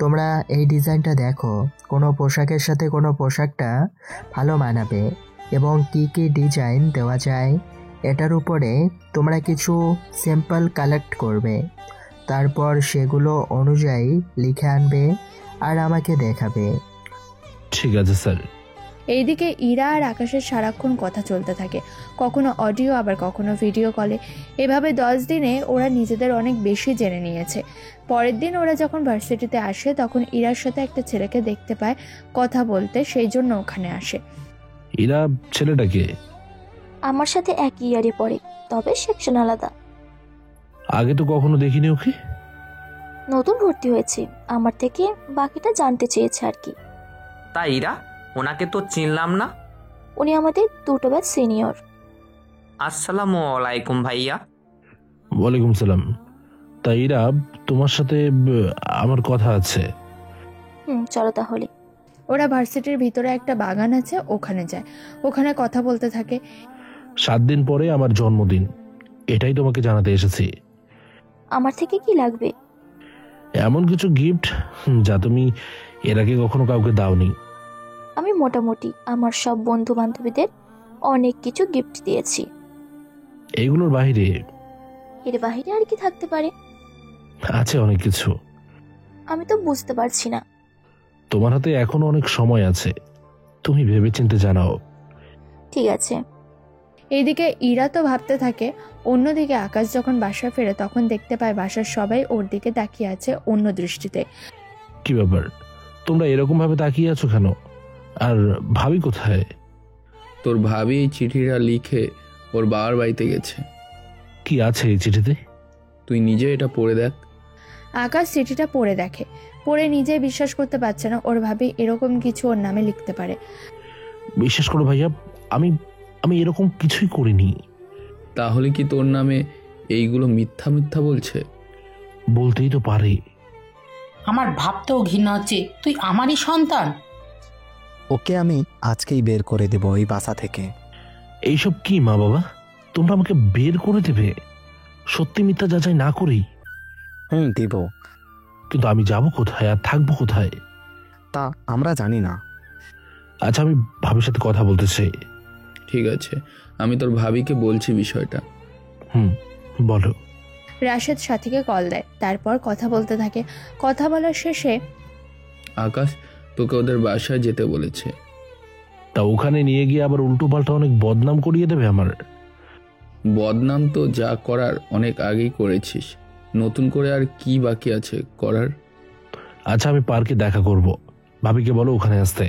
তোমরা এই ডিজাইনটা দেখো, কোনো পোশাকের সাথে কোনো পোশাকটা ভালো মানাবে এবং কি কি ডিজাইন দেওয়া যায় এটার উপরে তোমরা কিছু স্যাম্পল কালেক্ট করবে। তারপর সেগুলো অনুযায়ী লিখে আনবে আর আমাকে দেখাবে। ঠিক আছে স্যার। এইদিকে ইরা আর আকাশের সারাক্ষণ কথা চলতে থাকে, কখনো অডিও আবার কখনো ভিডিও কলে। এভাবে 10 দিনে ওরা নিজেদের অনেক বেশি জেনে নিয়েছে। পরের দিন ওরা যখন ভার্সিটিতে আসে তখন ইরার সাথে একটা ছেলেকে দেখতে পায় কথা বলতে, সেই জন্য ওখানে আসে। ইরা ছেলেটাকে? আমার সাথে এক ইয়ারে পড়ে, তবে সেকশন আলাদা। আগে তো কখনো দেখিনি ওকে। নতুন ভর্তি হয়েছে, আমার থেকে বাকিটা জানতে চেয়েছে আর কি। তাই ইরা, ওনাকে তো চিনলাম না। উনি আমাদের 2 ব্যাচ সিনিয়র। আসসালামু আলাইকুম ভাইয়া। ওয়ালাইকুম সালাম। তাই ইরা, তোমার সাথে আমার কথা আছে। চলো তাহলে। ওরা ভার্সিটির ভিতরে একটা বাগান আছে, ওখানে যায়। ওখানে কথা বলতে থাকে। 7 দিন পরে আমার জন্মদিন, এটাই তোমাকে জানাতে এসেছি। আমার থেকে কি লাগবে? এমন কিছু গিফট যা তুমি এর আগে কখনো কাউকে দাওনি। আমি মোটামুটি আমার সব বন্ধু বান্ধবীদের অনেক কিছু গিফট দিয়েছি। এইগুলোর বাইরে? এর বাইরে আর কি থাকতে পারে? আছে অনেক কিছু। আমি তো বুঝতে পারছি না। তোমার হাতে এখনো অনেক সময় আছে, তুমি ভেবেচিন্তে জানাও। ঠিক আছে। এইদিকে ইরা তো ভাবতে থাকে। অন্যদিকে আকাশ যখন বাসায় ফেরে তখন দেখতে পায় বাসার সবাই ওর দিকে তাকিয়ে আছে অন্য দৃষ্টিতে। কি ব্যাপার, তোমরা এরকম ভাবে তাকিয়ে আছো কেন? আর ভাবি কোথায়? তোর ভাবি এই চিঠিটা লিখে ওর বাবার বাড়িতে গেছে। কি আছে এই চিঠিতে? তুই নিজে এটা পড়ে দেখ। আকাশ চিঠিটা পড়ে দেখে, পড়ে নিজে বিশ্বাস করতে পারছে না ওর ভাবি এরকম কিছু ওর নামে লিখতে পারে। বিশ্বাস করো ভাইয়া, আমি আমি এরকম কিছুই করিনি। তাহলে কি তোর নামে এইগুলো মিথ্যা মিথ্যা বলছে? বলতেই তো পারে। আমার ভাবতেও ঘৃণা হচ্ছে, তুই আমারই সন্তান। ওকে আমি আজকেই বের করে দেব এই বাসা থেকে। এইসব কি মা বাবা, তোমরা আমাকে বের করে দেবে সত্যি মিথ্যা যাচাই না করেই? দিব। কিন্তু আমি যাব কোথায় আর থাকবো কোথায়? তা আমরা জানি না। আচ্ছা, আমি ভাবির সাথে কথা বলতে চাই। ঠিক আছে, আমি তোর ভাবিকে বলছি বিষয়টা। বলো। রাশেদ সাথীকে কল দেয়, তারপর কথা বলতে থাকে। কথা বলার শেষে আকাশ তোকে ওদের বাসায় যেতে বলেছে। তা ওখানে নিয়ে গিয়ে আবার উল্টো পাল্টা অনেক বদনাম করিয়ে দেবে আমার। বদনাম তো যা করার অনেক আগেই করেছিস, নতুন করে আর কি বাকি আছে করার? আচ্ছা, আমি পার্কে দেখা করব, ভাবিকে বলো ওখানে আসতে।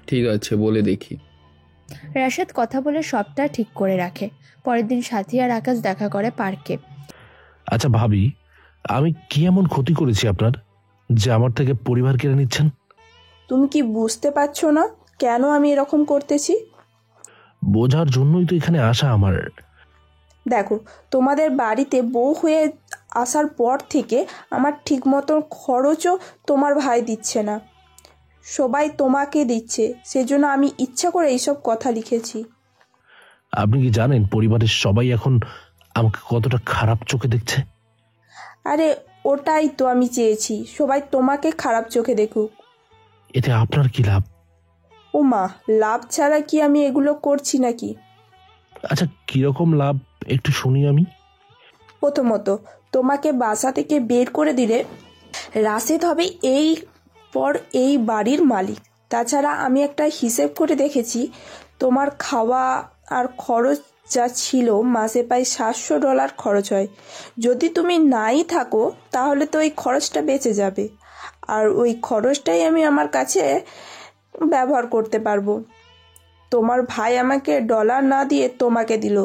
ঠিক আছে, বলে দেখি। রাশেদ কথা বলে সবটা ঠিক করে রাখে। পরের দিন সাথী আর আকাশ দেখা করে পার্কে। আচ্ছা ভাবি, আমি কি এমন ক্ষতি করেছি আপনার যে আমার থেকে পরিবার কেড়ে নিচ্ছেন? তুমি কি বুঝতে পারছো না কেন আমি এরকম করতেছি? বোঝার জন্যই তো এখানে আসা আমার। দেখো, তোমাদের বাড়িতে বউ হয়ে আসার পর থেকে আমার ঠিক মতো খরচও তোমার ভাই দিচ্ছে না, সবাই তোমাকে দিচ্ছে। সেজন্য আমি ইচ্ছা করে এইসব কথা লিখেছি। আপনি কি জানেন পরিবারের সবাই এখন আমাকে কতটা খারাপ চোখে দেখছে? আরে ওটাই তো আমি চেয়েছি, সবাই তোমাকে খারাপ চোখে দেখুক। এতে আপনার কি লাভ? ও মা, লাভ ছাড়া কি আমি এগুলো করছি নাকি? আচ্ছা, কিরকম লাভ একটু শুনি আমি। প্রথমত, তোমাকে বাসা থেকে বের করে দিলে রাশেদ হবে এই পর এই বাড়ির মালিক। তাছাড়া আমি একটা হিসেব করে দেখেছি, তোমার খাওয়া আর খরচ যা ছিল মাসে প্রায় $700 খরচ হয়। যদি তুমি নাই থাকো তাহলে তো ওই খরচটা বেঁচে যাবে, আর ওই খরচটাই আমি আমার কাছে ব্যবহার করতে পারবো। তোমার ভাই আমাকে ডলার না দিয়ে তোমাকে দিল,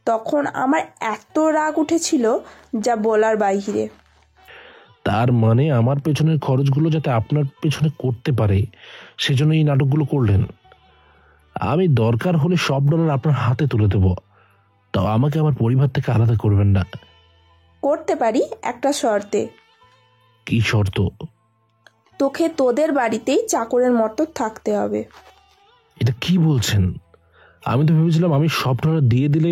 তখন আমার এত রাগ উঠেছিল যা বলার বাইরে। তার মানে আমার পেছনের খরচগুলো যাতে আপনার পেছনে করতে পারে সেজন্য এই নাটকগুলো করলেন। আমি দরকার হলে সব ডলার আপনার হাতে তুলে দেব, তাও আমাকে আমার পরিবার থেকে আলাদা করবেন না। করতে পারি একটা শর্তে। কি শর্ত? তোকে তোদের বাড়িতেই চাকরের মতো থাকতে হবে। এটা কি বলছেন? আমি তো ভেবেছিলাম আমি সব ডলার দিয়ে দিলে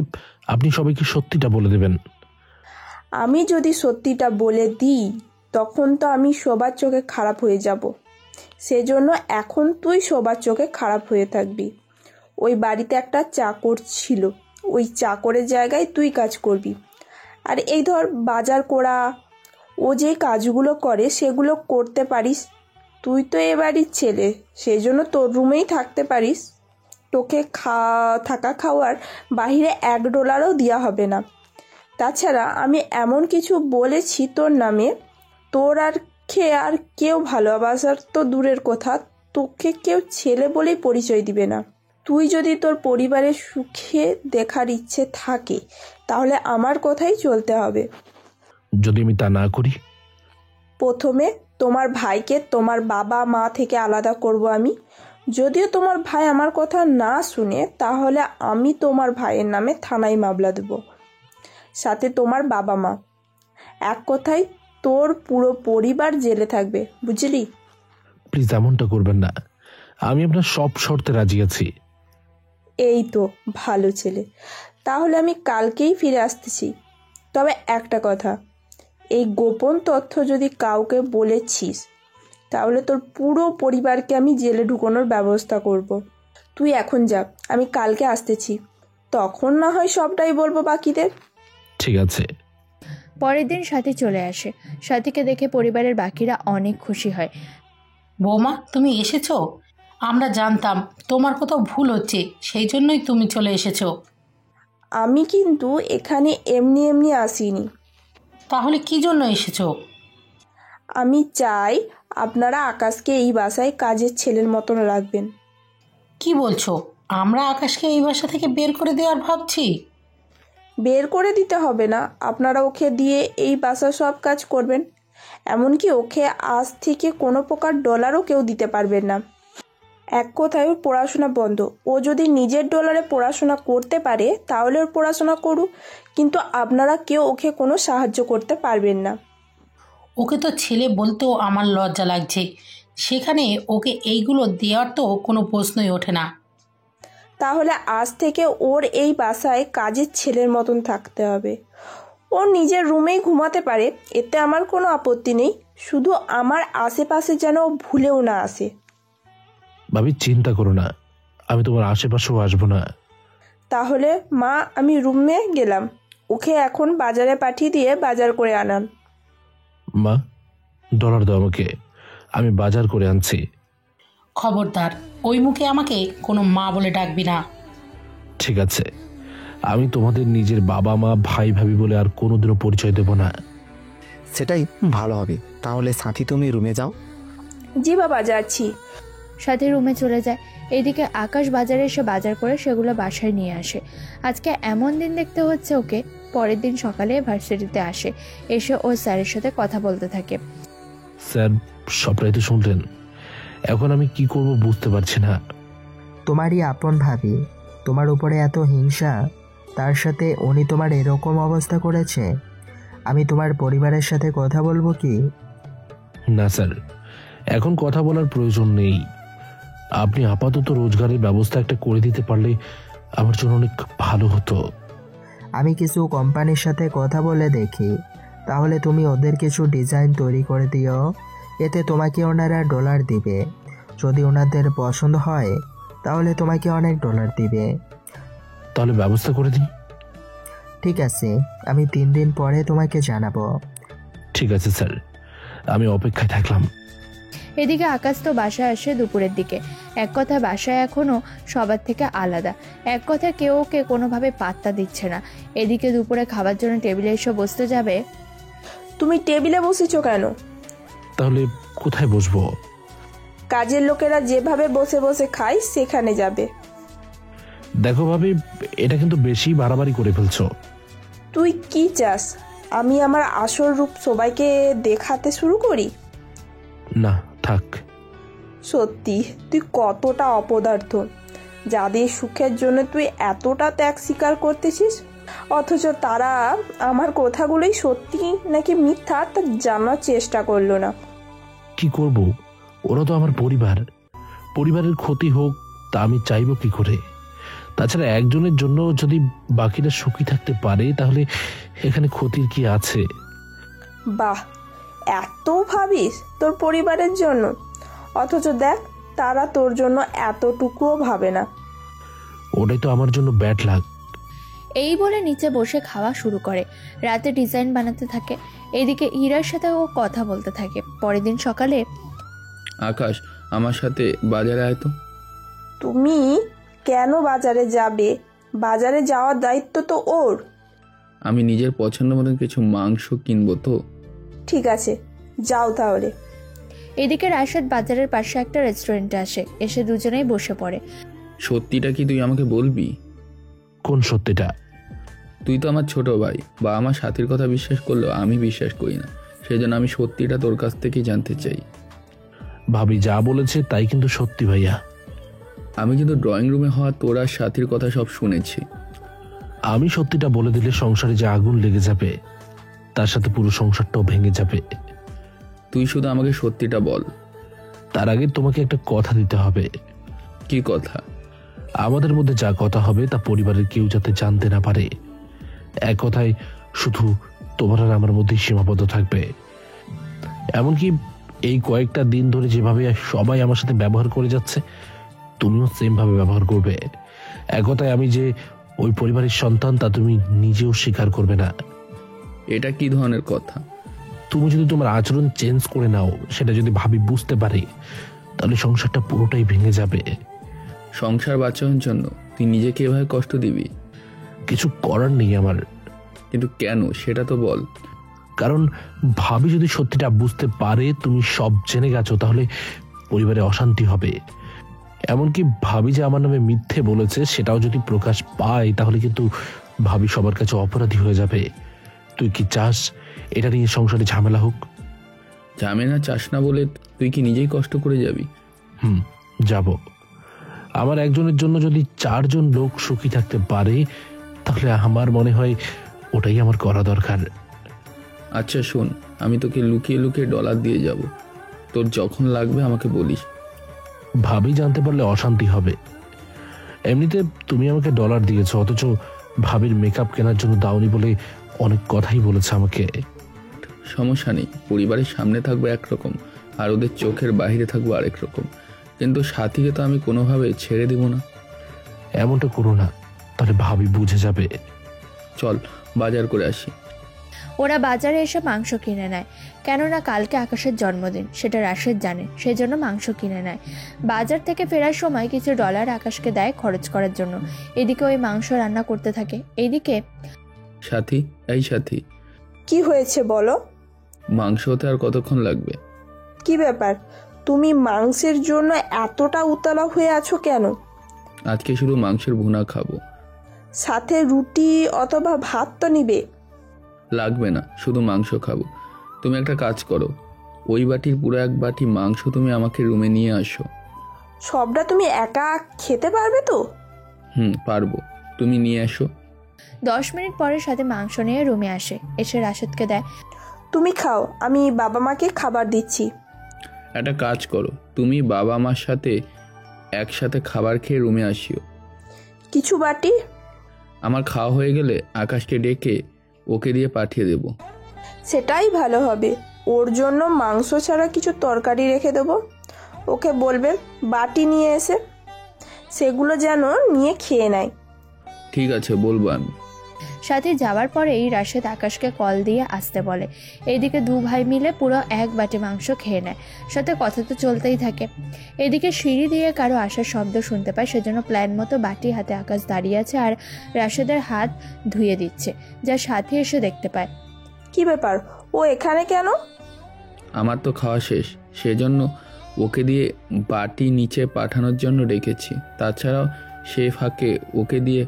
আপনি সবাইকে সত্যিটা বলে দেবেন। আমি যদি সত্যিটা বলে দিই তখন তো আমি সবার চোখে খারাপ হয়ে যাব। সেজন্য এখন তুই সবার চোখে খারাপ হয়ে থাকবি। ওই বাড়িতে একটা চাকর ছিল, ওই চাকরের জায়গায় তুই কাজ করবি। আর এই ধর বাজার করা, ও যে কাজগুলো করে সেগুলো করতে পারিস। তুই তো এ বাড়ির ছেলে, সেই জন্য তোর রুমেই থাকতে পারিস। তোকে থাকা খাওয়ার বাহিরে $1ও দেওয়া হবে না। তাছাড়া আমি এমন কিছু বলেছি তোর নামে, তোর আর কেউ ভালোবাসার তো দূরের কথা, তোকে কেউ ছেলে বলেই পরিচয় দিবে না। তুই যদি তোর পরিবারের সুখে দেখার ইচ্ছে থাকে তাহলে আমার কথাই চলতে হবে। যদি আমি তা না করি? প্রথমে তোমার ভাইকে তোমার বাবা মা থেকে আলাদা করব আমি। যদিও তোমার ভাই আমার কথা না শুনে তাহলে আমি তোমার ভাইয়ের নামে থানায় মামলা দেব, সাথে তোমার বাবা মা। এক কথায় তোর পুরো পরিবার জেলে থাকবে, বুঝলি? প্লিজ এমনটা করবেন না, আমি আপনার সব শর্তে রাজি আছি। এই তো ভালো ছেলে, তাহলে আমি কালকেই ফিরে আসতেছি। তবে একটা কথা, এই গোপন তথ্য যদি কাউকে বলেছিস তাহলে তোর পুরো পরিবারকে আমি জেলে ঢুকানোর ব্যবস্থা করব। তুই এখন যা, আমি কালকে আসতেছি, তখন না হয় সবটাই বলবো বাকিদের। ঠিক আছে। পরের দিন সাথী চলে আসে। সাথীকে দেখে পরিবারের বাকিরা অনেক খুশি হয়। বৌমা, তুমি এসেছো? আমরা জানতাম তোমার কোথাও ভুল হচ্ছে, সেই জন্যই তুমি চলে এসেছো। আমি কিন্তু এখানে এমনি এমনি আসিনি। তাহলে কি জন্য এসেছো? আমি চাই আপনারা আকাশকে এই বাসায় কাজের ছেলের মতন রাখবেন। কি বলছো? আমরা আকাশকে এই বাসা থেকে বের করে দেওয়ার ভাবছি? বের করে দিতে হবে না, আপনারা ওকে দিয়ে এই বাসার সব কাজ করবেন। এমনকি ওকে আজ থেকে কোনো প্রকার ডলারও কেউ দিতে পারবেন না। এক কথায় ওর পড়াশোনা বন্ধ। ও যদি নিজের ডলারে পড়াশোনা করতে পারে তাহলে ওর পড়াশোনা করুক, কিন্তু আপনারা কেউ ওকে কোনো সাহায্য করতে পারবেন না। ওকে তো ছেলে বলতেও আমার লজ্জা লাগছে, সেখানে ওকে এইগুলো দেওয়ার তো কোনো প্রশ্নই ওঠে না। তাহলে আজ থেকে ওর এই বাসায় কাজের ছেলের মতন থাকতে হবে। ও নিজের রুমেই ঘুমাতে পারে, এতে আমার কোনো আপত্তি নেই, শুধু আমার আশেপাশে যেন ও ভুলেও না আসে। ভাবি চিন্তা করো না, আমি তোমার আশেপাশেও আসবো না। তাহলে মা, আমি রুমে গেলাম, ওকে এখন বাজারে পাঠিয়ে দিয়ে বাজার করে আনান। মা, ডলার দাও আমাকে, আমি বাজার করে আনছি। খবরদার, ওই মুখে আমাকে কোনো মা বলে ডাকবি না। ঠিক আছে, আমি তোমাদের নিজের বাবা মা ভাই ভাবি বলে আর কোনোদিনও পরিচয় দেব না। সেটাই ভালো হবে। তাহলে সাথী তুমি রুমে যাও। জি বাবা, যাচ্ছি। সাথে রুমে চলে যায়। এদিকে আকাশ বাজারে এসে বাজার করে সেগুলো বাসায় নিয়ে আসে। আজকে এমন দিন দেখতে হচ্ছে ওকে। পরের দিন সকালে ভার্সিটিতে আসে, এসে ও স্যারের সাথে কথা বলতে থাকে। স্যার, সবটাই তো শুনলেন, এখন আমি কি করব বুঝতে পারছি না। তোমারই আপন ভাবি, তোমার উপরে এত হিংসা, তার সাথে উনি তোমার এরকম অবস্থা করেছে। আমি তোমার পরিবারের সাথে কথা বলবো কি? না স্যার, এখন কথা বলার প্রয়োজন নেই। আপনি আপাতত রোজগারের ব্যবস্থা একটা করে দিতে পারলে আমার জন্য অনেক ভালো হতো। আমি কিছু কোম্পানির সাথে কথা বলে দেখি, তাহলে তুমি ওদের কিছু ডিজাইন তৈরি করে দিও, এতে তোমাকে ওনারা ডলার দিবে। যদি ওনাদের পছন্দ হয় তাহলে তোমাকে অনেক ডলার দিবে। তাহলে ব্যবস্থা করে দিন। ঠিক আছে, আমি 3 দিন পরে তোমাকে জানাবো। ঠিক আছে স্যার, আমি অপেক্ষায় থাকলাম। এদিকে আকাশ তো বাসায় আসে দুপুরের দিকে। এক কথা বাসায় এখনো সবার থেকে আলাদা, এক কথা কেউ ওকে কোনোভাবে পাত্তা দিচ্ছে না। এদিকে দুপুরে খাবার জন্য টেবিলে এসে বসতে যাবে। তুমি টেবিলে বসেছো কেন? তাহলে কোথায় বসবো? কাজের লোকেরা যেভাবে বসে বসে খায় সেখানে যাবে। দেখো ভাবি, এটা কিন্তু বেশি বাড়াবাড়ি করে ফেলছো। তুই কি চাস আমি আমার আসল রূপ সবাইকে দেখাতে শুরু করি? না থাক। সত্যি তুই কতটা অপদার্থ, যাদের সুখের জন্য তুই এতটা ত্যাগ স্বীকার করতেছিস, অথচ তারা আমার কথাগুলোই সত্যি নাকি মিথ্যা তা জানার চেষ্টা করলো না। কি করব, ওরা তো আমার পরিবার, পরিবারের ক্ষতি হোক তা আমি চাইবো কি করে? তাছাড়া একজনের জন্য যদি বাকিরা সুখী থাকতে পারে তাহলে এখানে ক্ষতির কি আছে? বাহ, এত ভাবিস তোর পরিবারের জন্য, অথচ দেখ তারা তোর জন্য এতটুকুও ভাবে না। ওটাই তো আমার জন্য ব্যাড লাক। এই বলে নিচে বসে খাওয়া শুরু করে। রাতে ডিজাইন বানাতে থাকে। এদিকে ইরার সাথে ও কথা বলতে থাকে। পরের দিন সকালে, আকাশ, আমার সাথে বাজারে আয় তো। তুমি কেন বাজারে যাবে? বাজারে যাওয়ার দায়িত্ব তো ওর। আমি নিজের পছন্দ মতন কিছু মাংস কিনবো তো। ঠিক আছে, যাও তাহলে। এদিকে রাশেদ বাজারের পাশে একটা রেস্টুরেন্টে আসে, এসে দুজনেই বসে পড়ে। সত্যিটা কি তুই আমাকে বলবি? কোন সত্যিটা? তুই তো আমার ছোট ভাই, বা আমার সাথীর কথা বিশ্বাস করলেও আমি বিশ্বাস করি না, সেই জন্য আমি সত্যিটা তোর কাছ থেকেই জানতে চাই। ভাবি যা বলেছে তাই কিন্তু সত্যি ভাইয়া। আমি কিন্তু ড্রয়িং রুমে হওয়া তোর আর সাথীর কথা সব শুনেছি। আমি সত্যিটা বলে দিলে সংসারে যে আগুন লেগে যাবে, তার সাথে পুরো সংসারটাও ভেঙে যাবে। তুই শুধু আমাকে সত্যিটা বল। তার আগে তোমাকে একটা কথা দিতে হবে। কি কথা? আমাদের মধ্যে যা কথা হবে তা পরিবারের কেউ যাতে জানতে না পারে। এক কথায় শুধু তোমার আর আমার মধ্যেই সীমাবদ্ধ থাকবে। এমনকি এই কয়েকটা দিন ধরে যেভাবে সবাই আমার সাথে ব্যবহার করে যাচ্ছে, তুমিও সেম ভাবে ব্যবহার করবে। এক কথায় আমি যে ওই পরিবারের সন্তান তা তুমি নিজেও স্বীকার করবে না। এটা কি ধরনের কথা? তুমি যদি তোমার আচরণ চেঞ্জ করে নাও, সেটা যদি ভাবি বুঝতে পারে, তাহলে সংসারটা পুরোটাই ভেঙে যাবে। সংসার বাঁচানোর জন্য তুই নিজেকে এভাবে কষ্ট দিবি? কিছু করার নেই আমার। কিন্তু কেন সেটা তো বল। কারণ ভাবি যদি সত্যিটা বুঝতে পারে তুমি সব জেনে গেছো, তাহলে পরিবারে অশান্তি হবে। এমনকি ভাবি যে আমার নামে মিথ্যে বলেছে সেটাও যদি প্রকাশ পায়, তাহলে কিন্তু ভাবি সবার কাছে অপরাধী হয়ে যাবে। তুই কি চাস এটা নিয়ে সংসারে ঝামেলা হোক? ঝামেলা চাস না বলে তুই কি নিজেই কষ্ট করে যাবি? যাব। আমার একজনের জন্য যদি 4 জন লোক সুখী থাকতে পারে, তাহলে আমার মনে হয় ওটাই আমার করা দরকার। আচ্ছা শোন, আমি তোকে লুকিয়ে লুকিয়ে ডলার দিয়ে যাব, তোর যখন লাগবে আমাকে বলিস। ভাবি জানতে পারলে অশান্তি হবে। এমনিতে তুমি আমাকে ডলার দিয়েছো, অথচ ভাবির মেকআপ কেনার জন্য দাওনি বলে অনেক কথাই বলেছে আমাকে। সমস্যা নেই, পরিবারের সামনে থাকবো একরকম আর ওদের চোখের বাইরে থাকবো আরেক রকম, কিন্তু সাথীকে তো আমি কোনোভাবে ছেড়ে দেব না। এমনটা করো না, তাহলে ভাবি বুঝে যাবে। চল বাজার করে আসি। ওরা বাজারে এসে মাংস কিনে নেয়, কেননা কালকে আকাশের জন্মদিন, সেটা রাশেদ জানে, সেই জন্য মাংস কিনে নেয়। বাজার থেকে ফেরার সময় কিছু ডলার আকাশকে দেয় খরচ করার জন্য। এদিকে ওই মাংস রান্না করতে থাকে। এইদিকে সাথী, এই সাথী, কি হয়েছে বলো? মাংস হতে আর কতক্ষণ লাগবে? কি ব্যাপার, তুমি মাংসের জন্য এতটা উতলা হয়ে আছো কেন? আজকে শুধু মাংসের ভুনা খাবো। সাথে রুটি অথবা ভাত তো নিবে। লাগবে না, শুধু মাংস খাবো। তুমি একটা কাজ করো, ওই বাটির পুরো 1 বাটি মাংস তুমি আমাকে রুমে নিয়ে আসো। সবটা তুমি একা খেতে পারবে তো? পারবো, তুমি নিয়ে আসো। 10 মিনিট পরে সাথে মাংস নিয়ে রুমে আসে, এসে রাশেদকে দেয়। তুমি খাও, আমি বাবা মাকে খাবার দিচ্ছি। একটা কাজ করো, তুমি বাবা মার সাথে একসাথে খাবার খেয়ে রুমে আসিও। কিছু বাটি? আমার খাওয়া হয়ে গেলে আকাশকে ডেকে ওকে দিয়ে পাঠিয়ে দেব। সেটাই ভালো হবে, ওর জন্য মাংস ছাড়া কিছু তরকারি রেখে দেবো। ওকে বলবে বাটি নিয়ে এসে সেগুলো যেন নিয়ে খেয়ে নেয়। ঠিক আছে, বলবো আমি। সাথে যাওয়ার পরেই রাশেদ আকাশকে কল দিয়ে আসতে বলে। এইদিকে 2 ভাই মিলে পুরো 1 বাটি মাংস খেয়ে নেয়। সাথে কথা তো চলতেই থাকে। এদিকে সিঁড়ি দিয়ে কারো আসার শব্দ শুনতে পায়, সেজন্য প্ল্যান মতো বাটি হাতে আকাশ দাঁড়িয়ে আছে আর রাশেদের হাত ধুয়ে দিচ্ছে, যা সাথী এসে দেখতে পায়। কি ব্যাপার, ও এখানে কেন? আমার তো খাওয়া শেষ, সেজন্য ওকে দিয়ে বাটি নিচে পাঠানোর জন্য ডেকেছি। তাছাড়াও সে ফাঁকে ওকে দিয়ে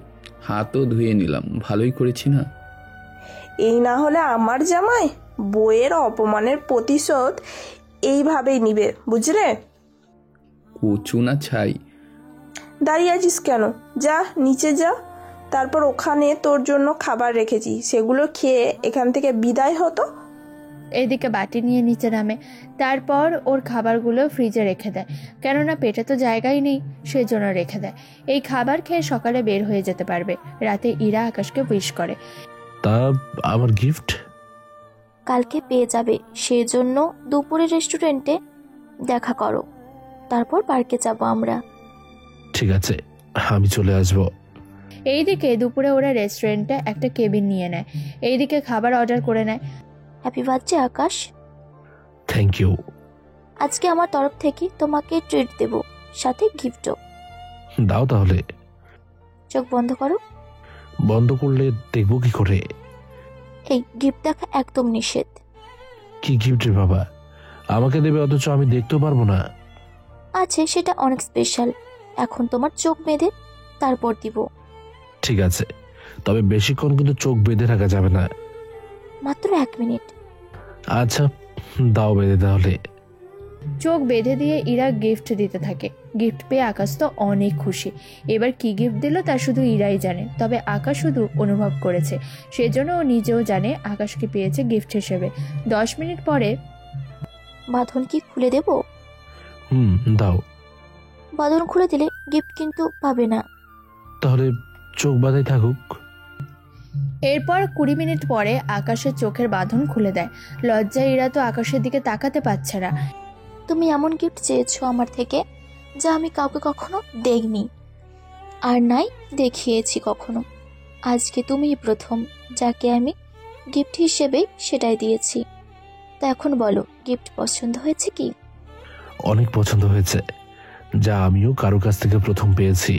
হাতও ধুয়ে নিলাম। ভালোই করেছি না? এই না হলে আমার জামাই বইয়ের অপমানের প্রতিশোধ এইভাবেই নিবে, বুঝলে? কুচু না ছাই? দাঁড়িয়ে আছিস কেন? যা নিচে যা, তারপর ওখানে তোর জন্য খাবার রেখেছি, সেগুলো খেয়ে এখান থেকে বিদায় হতো। এদিকে বাটি নিয়ে নিচে নামে, তারপর ওর খাবারগুলো ফ্রিজে রেখে দেয়, কেননা পেটে তো জায়গাই নেই, সেই জন্য রেখে দেয়। এই খাবার খেয়ে সকালে বের হয়ে যেতে পারবে। রাতে ইরা আকাশকে উইশ করে। তা আমার গিফট কালকে পেয়ে যাবে, সেই জন্য দুপুরে রেস্টুরেন্টে দেখা করো, তারপর পার্কে যাব আমরা। ঠিক আছে, আমি চলে আসবো। এইদিকে দুপুরে ওরা রেস্টুরেন্টে একটা কেবিন নিয়ে নেয়। এইদিকে খাবার অর্ডার করে নেয়। Happy birthday Akash. Thank you. আজকে আমার তরফ থেকে তোমাকে ট্রিট দেব, সাথে গিফটও। দাও তাহলে। চোখ বন্ধ করো। বন্ধ করলে দেখবো কি করে? এই গিফট দেখা একদম নিষেধ। কি গিফট রে বাবা, আমাকে দেবে অথচ আমি দেখতেও পারবো না? আছে, সেটা অনেক স্পেশাল। এখন তোমার চোখ বেঁধে তারপর দিব। ঠিক আছে, তবে বেশিক্ষণ কিন্তু চোখ বেঁধে রাখা যাবে না। মাত্র 1 মিনিট। আচ্ছা, দাও বেঁধে তাহলে। চোখ বেঁধে দিয়ে ইরা গিফট দিতে থাকে। গিফট পেয়ে আকাশ তো অনেক খুশি। এবার কি গিফট দিল তা শুধু ইরাই জানে, তবে আকাশ শুধু অনুভব করেছে, সেজন্য ও নিজেও জানে আকাশ কি পেয়েছে গিফট হিসেবে। 10 মিনিট পরে বাঁধন কি খুলে দেব? দাও। বাঁধন খুলে দিলে গিফট কিন্তু পাবে না। তাহলে চোখ বাঁধাই থাকুক। এরপর 20 মিনিট পরে আকাশের চোখের বাঁধন খুলে দেয়। লজ্জায় ইরা তো আকাশের দিকে তাকাতে পারছে না। তুমি এমন গিফট চেয়েছো আমার থেকে যা আমি কাউকে কখনো দেইনি, আর নাই দেখিয়েছি কখনো। আজকে তুমিই প্রথম যাকে আমি গিফট হিসেবে সেটাই দিয়েছি। তা এখন বলো, গিফট পছন্দ হয়েছে কি? অনেক পছন্দ হয়েছে, যা আমিও কারো কাছ থেকে প্রথম পেয়েছি।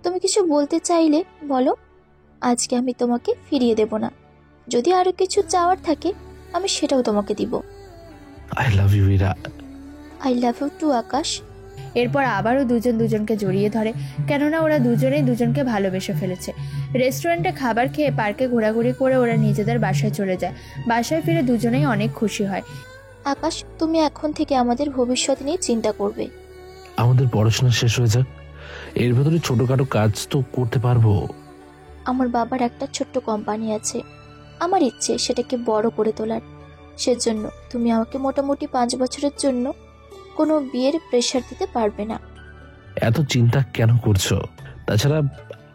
তুমি কিছু বলতে চাইলে বলো। আজকে আমি তোমাকে ফিরিয়ে দেব না। যদি আরও কিছু চাওয়ার থাকে আমি সেটাও তোমাকে দিব। I love you Ira. I love you too Akash. এরপর আবারও দুজন দুজনকে জড়িয়ে ধরে, কেননা ওরা দুজনেই দুজনকে ভালোবেসে ফেলেছে। রেস্টুরেন্টে খাবার খেয়ে পার্কে ঘোরাঘুরি করে ওরা নিজেদের বাসায় চলে যায়। বাসায় ফিরে দুজনেই অনেক খুশি হয়। আকাশ, তুমি এখন থেকে আমাদের ভবিষ্যৎ নিয়ে চিন্তা করবে। আমাদের পড়াশোনা শেষ হয়ে যাক, এর ভেতরে ছোটখাটো কাজ তো করতে পারবো। আমার বাবার একটা ছোট্ট কোম্পানি আছে, আমার ইচ্ছে সেটাকে বড় করে তোলার। সেজন্য তুমি আমাকে মোটামুটি 5 বছরের জন্য কোনো বিয়ের প্রেশার দিতে পারবে না। এত চিন্তা কেন করছো? তাছাড়া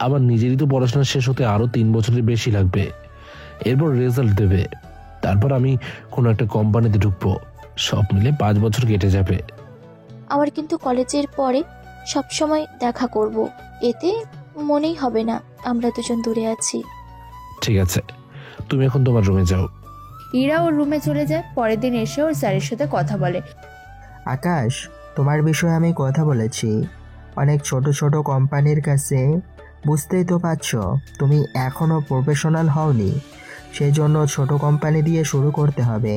আমার নিজেরই তো পড়াশোনা শেষ হতে আরো 3 বছরের বেশি লাগবে। এরপর রেজাল্ট দেবে, তারপর আমি কোনো একটা কোম্পানিতে ঢুকবো। সব মিলে 5 বছর কেটে যাবে। আমার কিন্তু কলেজের পরে সবসময় দেখা করব, এতে মনেই হবে না আমরা দুজন দূরে আছি। ঠিক আছে, তুমি এখন তোমার রুমে যাও। ইরা ওর রুমে চলে যায়। পরের দিন এসে ওর স্যারের সাথে কথা বলে। আকাশ, তোমার বিষয়ে আমি কথা বলেছি অনেক ছোট ছোট কোম্পানির কাছে। বুঝতেই তো পারছো তুমি এখনও প্রফেশনাল হওনি, সেই জন্য ছোট কোম্পানি দিয়ে শুরু করতে হবে।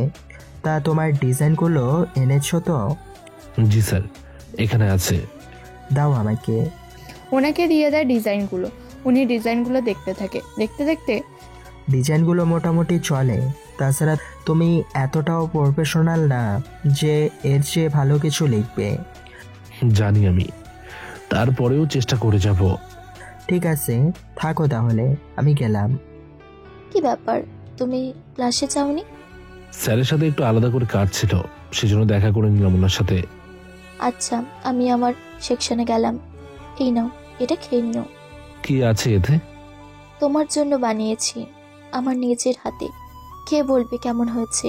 তা তোমার ডিজাইনগুলো এনেছো তো? জি স্যার, এখানে আছে। দাও আমাকে। ওনাকে দিয়ে দেয় ডিজাইনগুলো। উনি ডিজাইনগুলো দেখতে থাকে। দেখতে দেখতে ডিজাইনগুলো মোটামুটি চলে, তাছাড়া তুমি এতটাও প্রফেশনাল না যে এর চেয়ে ভালো কিছু লিখবে। জানি আমি, তারপরেও চেষ্টা করে যাব। ঠিক আছে, থাকো তাহলে, আমি গেলাম। কি ব্যাপার, তুমি ক্লাসে যাওনি? স্যারের সাথে একটু আলাদা করে কাজ ছিল, সেজন্য দেখা করে নিলাম ওনার সাথে। আচ্ছা, আমি আমার সেকশনে গেলাম। এই নাও, এটা খেয়ে নিও। কি আছে এতে? তোমার জন্য বানিয়েছি, আমার নিজের হাতে। কে বলবে কেমন হয়েছে।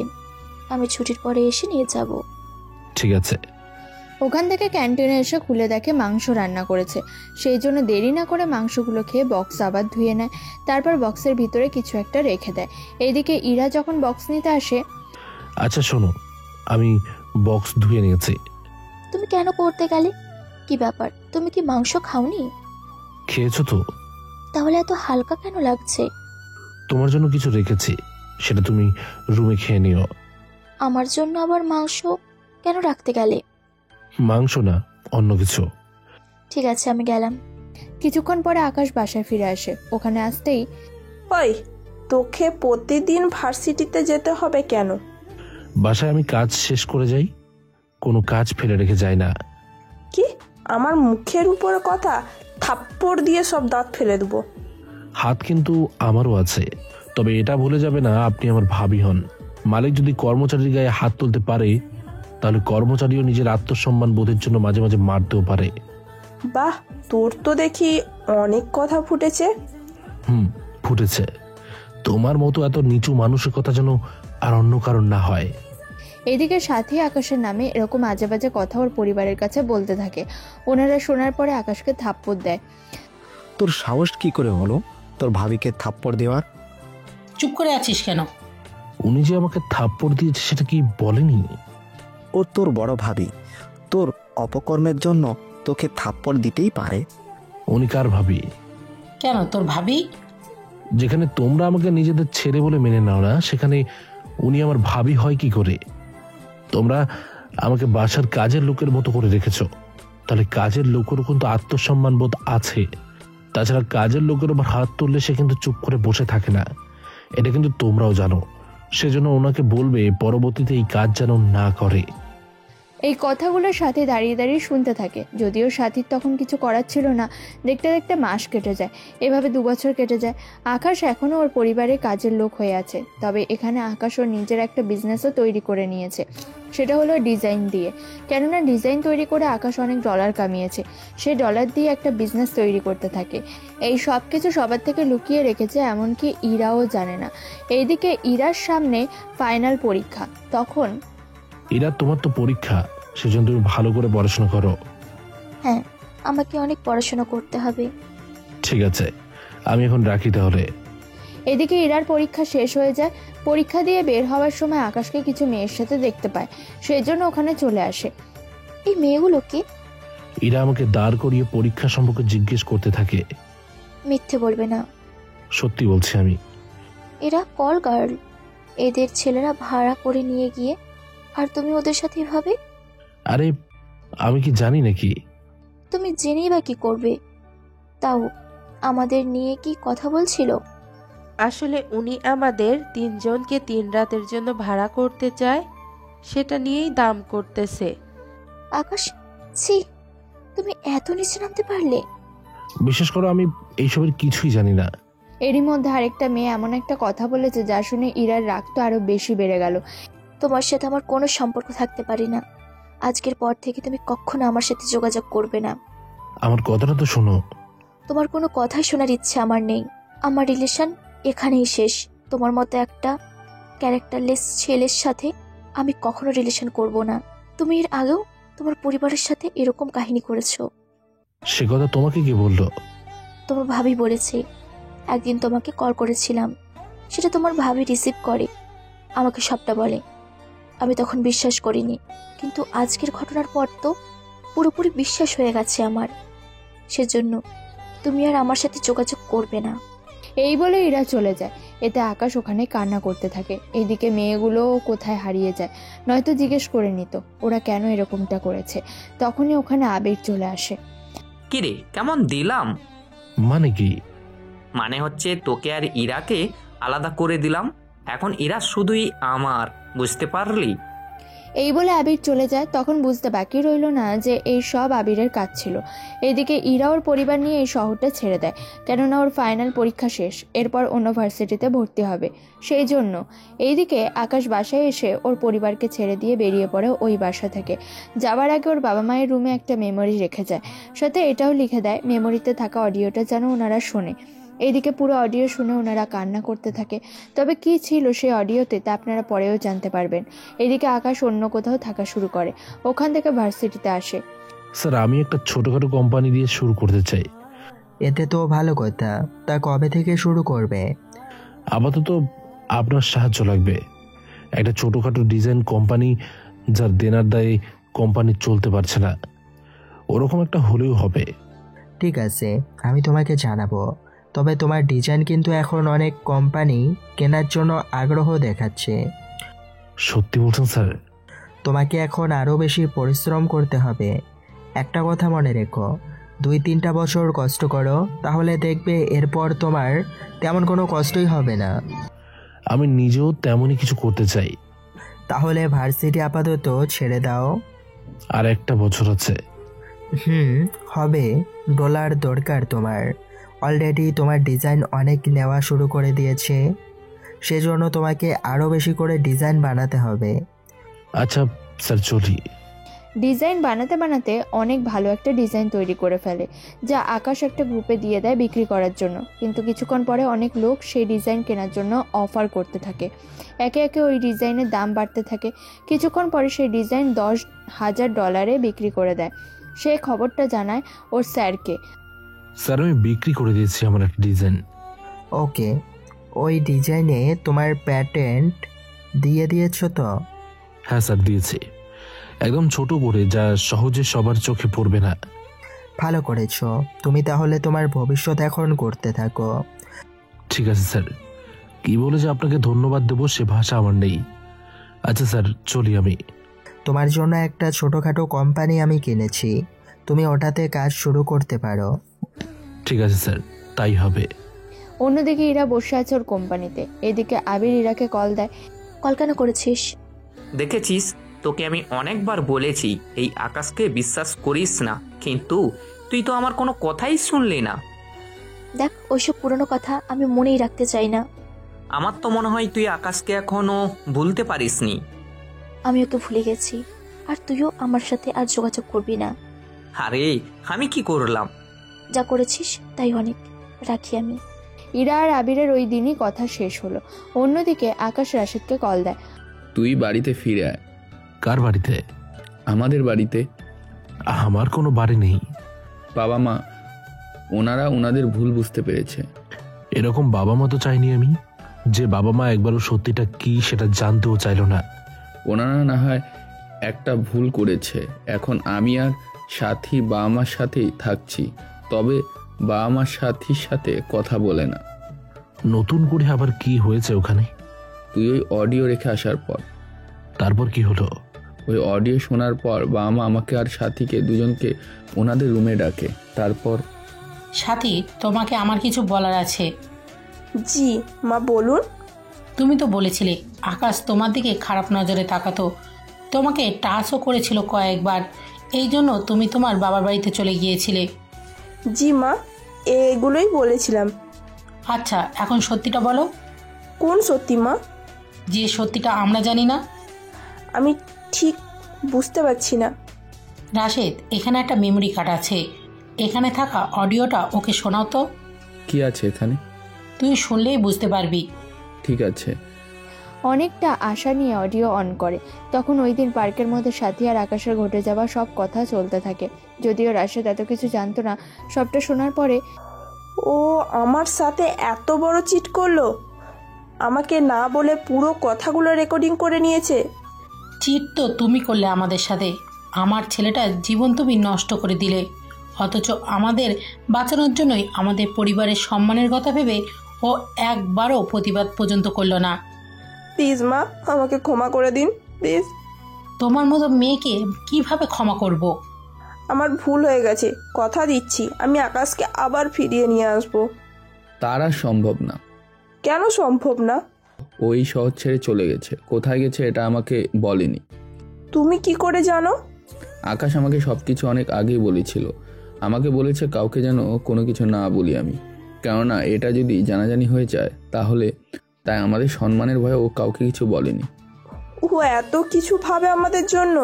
আমি ছুটির পরে এসে নিয়ে যাব। ঠিক আছে। ওখান থেকে ক্যান্টিনে এসে খুলে দেখে মাংস রান্না করেছে। সেই জন্য দেরি না করে মাংসগুলো খেয়ে বক্স আবার ধুয়ে নেয়। তারপর বক্সের ভিতরে কিছু একটা রেখে দেয়। এইদিকে ইরা যখন বক্স নিতে আসে, আচ্ছা শোনো, আমি বক্স ধুয়ে নিয়েছি। তুমি কেন করতে গেলে? কি ব্যাপার, তুমি কি মাংস খাওনি? খেয়েছো তো? তাহলে এত হালকা কেন লাগছে? তোমার জন্য কিছু রেখেছি, সেটা তুমি রুমে খেয়ে নিও। আমার জন্য আবার মাংস কেন রাখতে গেলে? মাংস না, অন্য কিছু। ঠিক আছে, আমি গেলাম। কিছুক্ষণ পরে আকাশ বাসায় ফিরে আসে। ওখানে আসতেই, ওই, তোকে প্রতিদিন ভার্সিটিতে যেতে হবে কেন? বাসায় আমি কাজ শেষ করে যাই, কোনো কাজ ফেলে রেখে যাই না। কি আমার মুখের উপরে কথা? থাপ্পড় দিয়ে সব দাঁত ফেলে দেবো। হাত কিন্তু আমারও আছে, তবে এটা ভুলে যাবে না আপনি আমার ভাবি হন। মালিক যদি কর্মচারীর গায়ে হাত তুলতে পারে, তাহলে কর্মচারীও নিজের আত্মসম্মান বোধের জন্য মাঝে মাঝে মারতেও পারে। বাহ, তোর তো দেখি অনেক কথা ফুটেছে। ফুটেছে। তোমার মতো এত নিচু মানুষের কথা যেন আর অন্য কারণ না হয়। এদিকে সাথী আকাশের নামে এরকম আজে বাজে কথা ওর পরিবারের কাছে বলতে থাকে। ওনারা শোনার পরে আকাশকে থাপ্পড় দেয়। তোর সাহস কি করে হলো তোর ভাবিকে থাপ্পড় দেওয়ার? চুপ করে আছিস কেন? উনি যে আমাকে থাপ্পড় দিয়েছে সেটা কি বলেনি? ও তোর বড় ভাবি, তোর অপকর্মের জন্য তোকে থাপ্পড় দিতেই পারে। উনি কার ভাবি? কেন তোর ভাবি? যেখানে তোমরা আমাকে নিজেদের ছেলে বলে মেনে নাও না, সেখানে উনি আমার ভাবি হয় কি করে? তোমরা আমাকে বাসার কাজের লোকের মতো করে রেখেছ, তাহলে কাজের লোকেরও কিন্তু আত্মসম্মান বোধ আছে। তাছাড়া কাজের লোকের উপর হাত তুললে সে কিন্তু চুপ করে বসে থাকে না, এটা কিন্তু তোমরাও জানো। সেজন্য ওনাকে বলবে পরবর্তীতে এই কাজ যেন না করে। এই কথাগুলোর সাথে দাঁড়িয়ে দাঁড়িয়ে শুনতে থাকে। যদিও সাথীর তখন কিছু করার ছিল না। দেখতে দেখতে মাস কেটে যায়। এভাবে 2 বছর কেটে যায়। আকাশ এখনও ওর পরিবারের কাজের লোক হয়ে আছে। তবে এখানে আকাশ ওর নিজের একটা বিজনেসও তৈরি করে নিয়েছে। সেটা হলো ডিজাইন দিয়ে। কেননা ডিজাইন তৈরি করে আকাশ অনেক ডলার কামিয়েছে। সেই ডলার দিয়ে একটা বিজনেস তৈরি করতে থাকে। এই সব কিছু সবার থেকে লুকিয়ে রেখেছে, এমনকি ইরাও জানে না। এইদিকে ইরার সামনে ফাইনাল পরীক্ষা। তখন, এরা তোমার তো পরীক্ষা, সেজন্য তুমি ভালো করে পড়াশোনা করো। হ্যাঁ, আমাকে অনেক পড়াশোনা করতে হবে। ঠিক আছে, আমি এখন রাখি তাহলে। এদিকে ইরার পরীক্ষা শেষ হয়ে যায়। পরীক্ষা দিয়ে বের হওয়ার সময় আকাশকে কিছু মেয়ের সাথে দেখতে পায়। সেই জন্য ওখানে চলে আসে। এই মেয়েগুলোকে? এরা আমাকে দাঁড় করিয়ে পরীক্ষা সম্পর্কে জিজ্ঞেস করতে থাকে। মিথ্যে বলবে না। সত্যি বলছি আমি। এরা কল গার্ল, এদের ছেলেরা ভাড়া করে নিয়ে গিয়ে, আর তুমি ওদের সাথে এভাবে? আরে আমি কি জানি নাকি? তুমি জেনেই বা কি করবে? তাও আমাদের নিয়ে কি কথা বলছিল? আসলে উনি আমাদের 3 জনকে 3 রাতের জন্য ভাড়া করতে চায়, সেটা নিয়েই দাম করতেছে। আকাশ, ছি, তুমি এত নিচে নামতে পারলে? বিশেষ করে আমি এইসবের কিছুই জানি না। এরই মধ্যে আরেকটা মেয়ে এমন একটা কথা বলেছে যা শুনে ইরার রাগ তো আরো বেশি বেড়ে গেল। তোমার সাথে আমার কোনো সম্পর্ক থাকতে পারি না। আজকের পর থেকে তুমি কখনো আমার সাথে যোগাযোগ করবে না। আমার কথাটা তো শোনো। তোমার কোনো কথাই শোনার ইচ্ছে আমার নেই। আমার রিলেশন এখানেই শেষ। তোমার মতো একটা ক্যারেক্টারলেস ছেলের সাথে আমি কখনো রিলেশন করব না। তুমি এর আগেও তোমার পরিবারের সাথে এরকম কাহিনী করেছো। সে কথা তোমাকে কে বললো? তোমার ভাবি বলেছে। একদিন তোমাকে কল করেছিলাম, সেটা তোমার ভাবি রিসিভ করে আমাকে সবটা বলে। আমি তখন বিশ্বাস করিনি, কিন্তু আজকের ঘটনার পর তো পুরোপুরি বিশ্বাস হয়ে গেছে আমার। সেজন্য তুমি আর আমার সাথে যোগাযোগ করবে না। এই বলে ইরা চলে যায়। এতে আকাশ ওখানে কান্না করতে থাকে। এইদিকে মেয়েগুলো কোথায় হারিয়ে যায়, নয়তো জিজ্ঞেস করে নিত ওরা কেন এরকমটা করেছে। তখনই ওখানে আবির চলে আসে। কিরে, কেমন দিলাম? মানে কি? মানে হচ্ছে তোকে আর ইরাকে আলাদা করে দিলাম। এখন ইরা শুধুই আমার, বুঝতে পারলি? এই বলে আবির চলে যায়। তখন বুঝতে বাকি রইল না যে এই সব আবিরের কাজ ছিল। এদিকে ইরা ওর পরিবার নিয়ে এই শহরটা ছেড়ে দেয়, কেননা ওর ফাইনাল পরীক্ষা শেষ, এরপর অন্য ভার্সিটিতে ভর্তি হবে সেই জন্য। এইদিকে আকাশ বাসায় এসে ওর পরিবারকে ছেড়ে দিয়ে বেরিয়ে পড়ে ওই বাসা থেকে। যাবার আগে ওর বাবা মায়ের রুমে একটা মেমোরি রেখে যায়, সাথে এটাও লিখে দেয় মেমোরিতে থাকা অডিওটা যেন ওনারা শোনে। এইদিকে পুরো অডিও শুনে ওনারা কান্না করতে থাকে। তবে কি ছিল সেই অডিওতে তা আপনারা পরেও জানতে পারবেন। এদিকে আকাশ অন্য কোথাও থাকা শুরু করে, ওখান থেকে ভার্সিটিতে আসে। স্যার, আমি একটা ছোটখাটো কোম্পানি দিয়ে শুরু করতে চাই। এতে তো ভালো কথা। তা কবে থেকে শুরু করবে? আপাতত আপনার সাহায্য লাগবে। একটা ছোটখাটো ডিজাইন কোম্পানি, যার দেনার দায়ে কোম্পানি চলতে পারছে না, ওরকম একটা হলেও হবে। ঠিক আছে, আমি তোমাকে জানাবো। তবে তোমার ডিজাইন কিন্তু এখন অনেক কোম্পানি কেনার জন্য আগ্রহ দেখাচ্ছে। সত্যি বলছেন স্যার? তোমাকে এখন আরও বেশি পরিশ্রম করতে হবে। একটা কথা মনে রেখো, 2-3টা বছর কষ্ট করো, তাহলে দেখবে এরপর তোমার তেমন কোনো কষ্টই হবে না। আমি নিজেও তেমনই কিছু করতে চাই। তাহলে ভার্সিটি আপাতত ছেড়ে দাও। আর একটা বছর আছে। হবে। ডলার দরকার তোমার। অলরেডি তোমার ডিজাইন অনেক নেওয়া শুরু করে দিয়েছে, সেজন্য তোমাকে আরও বেশি করে ডিজাইন বানাতে হবে। আচ্ছা স্যার, চলি। ডিজাইন বানাতে বানাতে অনেক ভালো একটা ডিজাইন তৈরি করে ফেলে, যা আকাশ একটা গ্রুপে দিয়ে দেয় বিক্রি করার জন্য। কিন্তু কিছুক্ষণ পরে অনেক লোক সেই ডিজাইন কেনার জন্য অফার করতে থাকে। একে একে ওই ডিজাইনের দাম বাড়তে থাকে। কিছুক্ষণ পরে সেই ডিজাইন $10,000 বিক্রি করে দেয়। সে খবরটা জানায় ওর স্যারকে। স্যার, আমি বিক্রি করে দিয়েছি আমার একটা ডিজাইন। ওকে, ওই ডিজাইনে তোমার প্যাটেন্ট দিয়ে দিয়েছো তো? হ্যাঁ স্যার, দিয়েছি। একদম ছোট করে, যা সহজে সবার চোখে পড়বে না। ভালো করেছো। তুমি তাহলে তোমার ভবিষ্যৎ এখন করতে থাকো। ঠিক আছে স্যার। কি বলে যে আপনাকে ধন্যবাদ দেবো সে ভাষা আমার নেই। আচ্ছা স্যার, চলি আমি। তোমার জন্য একটা ছোটোখাটো কোম্পানি আমি কিনেছি, তুমি ওটাতে কাজ শুরু করতে পারো। ঠিক আছে স্যার, তাই হবে। অন্যদিকে ইরা বসে আছে ওর কোম্পানিতে। এদিকে আবির ইরাকে কল দেয়। কল কেন করেছিস? দেখেছিস, তোকে আমি অনেকবার বলেছি এই আকাশকে বিশ্বাস করিস না, কিন্তু তুই তো আমার কোনো কথাই শুনলি না। দেখ, ওইসব পুরনো কথা আমি মনেই রাখতে চাই না। আমার তো মনে হয় তুই আকাশকে এখনো ভুলতে পারিসনি। আমি ওকে ভুলে গেছি, আর তুইও আমার সাথে আর যোগাযোগ করবি না। আরে আমি কি করলাম? যা করেছিস তাই অনেক। রাখি আমি। ইরা আর আবিরের ওই দিনই কথা শেষ হলো। অন্যদিকে আকাশ রাশেদকে কল দেয়। তুই বাড়িতে ফিরে আয়। কার বাড়িতে? আমাদের বাড়িতে। আমার কোনো বাড়ি নেই। বাবা মা ওনারা ওনাদের ভুল বুঝতে পেরেছে। এরকম বাবা মা তো চাইনি আমি, যে বাবা মা একবারও সত্যিটা কি সেটা জানতেও চাইল না। ওনারা না হয় একটা ভুল করেছে। এখন আমি আর সাথী বাবা মার সাথেই থাকছি, তবে বাবা মার সাথীর সাথে কথা বলে না। নতুন করে আবার কি হয়েছে ওখানে? তুই ওই অডিও রেখে আসার পর। তারপর কি হলো? ওই অডিও শোনার পর বাবা মা আমাকে আর সাথীকে দুজনকে ওনাদের রুমে ডাকে। তারপর সাথী, তোমাকে আমার কিছু বলার আছে। জি মা, বলুন। তুমি তো বলেছিলে আকাশ তোমার দিকে খারাপ নজরে তাকাতো, তোমাকে টাচও করেছিল কয়েকবার, এই জন্য তুমি তোমার বাবার বাড়িতে চলে গিয়েছিলে। জি মা, এগুলোই বলেছিলাম। আচ্ছা, এখন সত্যিটা বলো। কোন সত্যি মা? যে সত্যিটা আমরা জানি না। আমি ঠিক বুঝতে পারছি না। রাশেদ, এখানে একটা মেমরি কার্ড আছে, এখানে থাকা অডিওটা ওকে শোনাও তো। কি আছে এখানে? তুই শুনলেই বুঝতে পারবি। ঠিক আছে। অনেকটা আশা নিয়ে অডিও অন করে। তখন ওই দিন পার্কের মধ্যে সাথী আর আকাশের ঘটে যাওয়া সব কথা চলতে থাকে। যদিও রাশেদ এত কিছু জানতো না, সবটা শোনার পরে ও আমার সাথে এত বড় চিট করলো, আমাকে না বলে পুরো কথাগুলো রেকর্ডিং করে নিয়েছে। চিট তো তুমি করলে আমাদের সাথে, আমার ছেলেটার জীবন তুমি নষ্ট করে দিলে, অথচ আমাদের বাঁচানোর জন্যই আমাদের পরিবারের সম্মানের কথা ভেবে ও একবারও প্রতিবাদ পর্যন্ত করলো না। প্লিজ মা, আমাকে ক্ষমা করে দিন প্লিজ। তোমার মতো মেয়েকে কিভাবে ক্ষমা করব? আমার ভুল হয়ে গেছে, কথা দিচ্ছি আমি আকাশকে আবার ফিরিয়ে নিয়ে আসবো। তার আর সম্ভব না। কেন সম্ভব না? ওই শহর ছেড়ে চলে গেছে। কোথায় গেছে এটা আমাকে বলেনি। তুমি কি করে জানো? আকাশ আমাকে সবকিছু অনেক আগেই বলেছিল। আমাকে বলেছে কাউকে যেন কোনো কিছু না বলি আমি, কেননা এটা যদি জানাজানি হয়ে যায় তাহলে, তাই আমাদের সম্মানের ভয়ে ও কাউকে কিছু বলেনি। ও এত কিছু ভাবে আমাদের জন্য,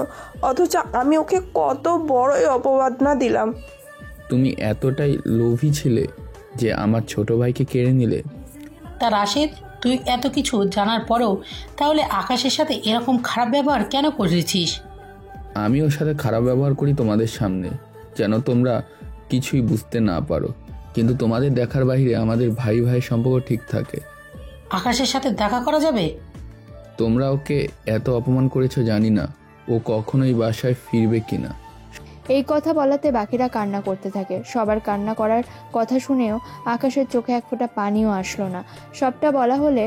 অথচ আমি ওকে কত বড়ই অপবাদ না দিলাম। তুমি এতটাই লোভী ছিলে যে আমার ছোট ভাইকে কেড়ে নিলে। তা রাশেদ, তুই এত কিছু জানার পরেও তাহলে আকাশের সাথে এরকম খারাপ ব্যবহার কেন করেছিস? আমি ওর সাথে খারাপ ব্যবহার করি তোমাদের সামনে, যেন তোমরা কিছুই বুঝতে না পারো, কিন্তু তোমাদের দেখার বাইরে আমাদের ভাই ভাই সম্পর্ক ঠিক থাকে। আকাশের সাথে দেখা করা যাবে? তোমরা ওকে এত অপমান করেছো, জানি না ও কখনোই বাসায় ফিরবে কিনা। এই কথা বলাতে বাকিরা কান্না করতে থাকে। সবার কান্না করার কথা শুনেও আকাশের চোখে এক ফোঁটা পানিও আসলো না। সবটা বলা হলে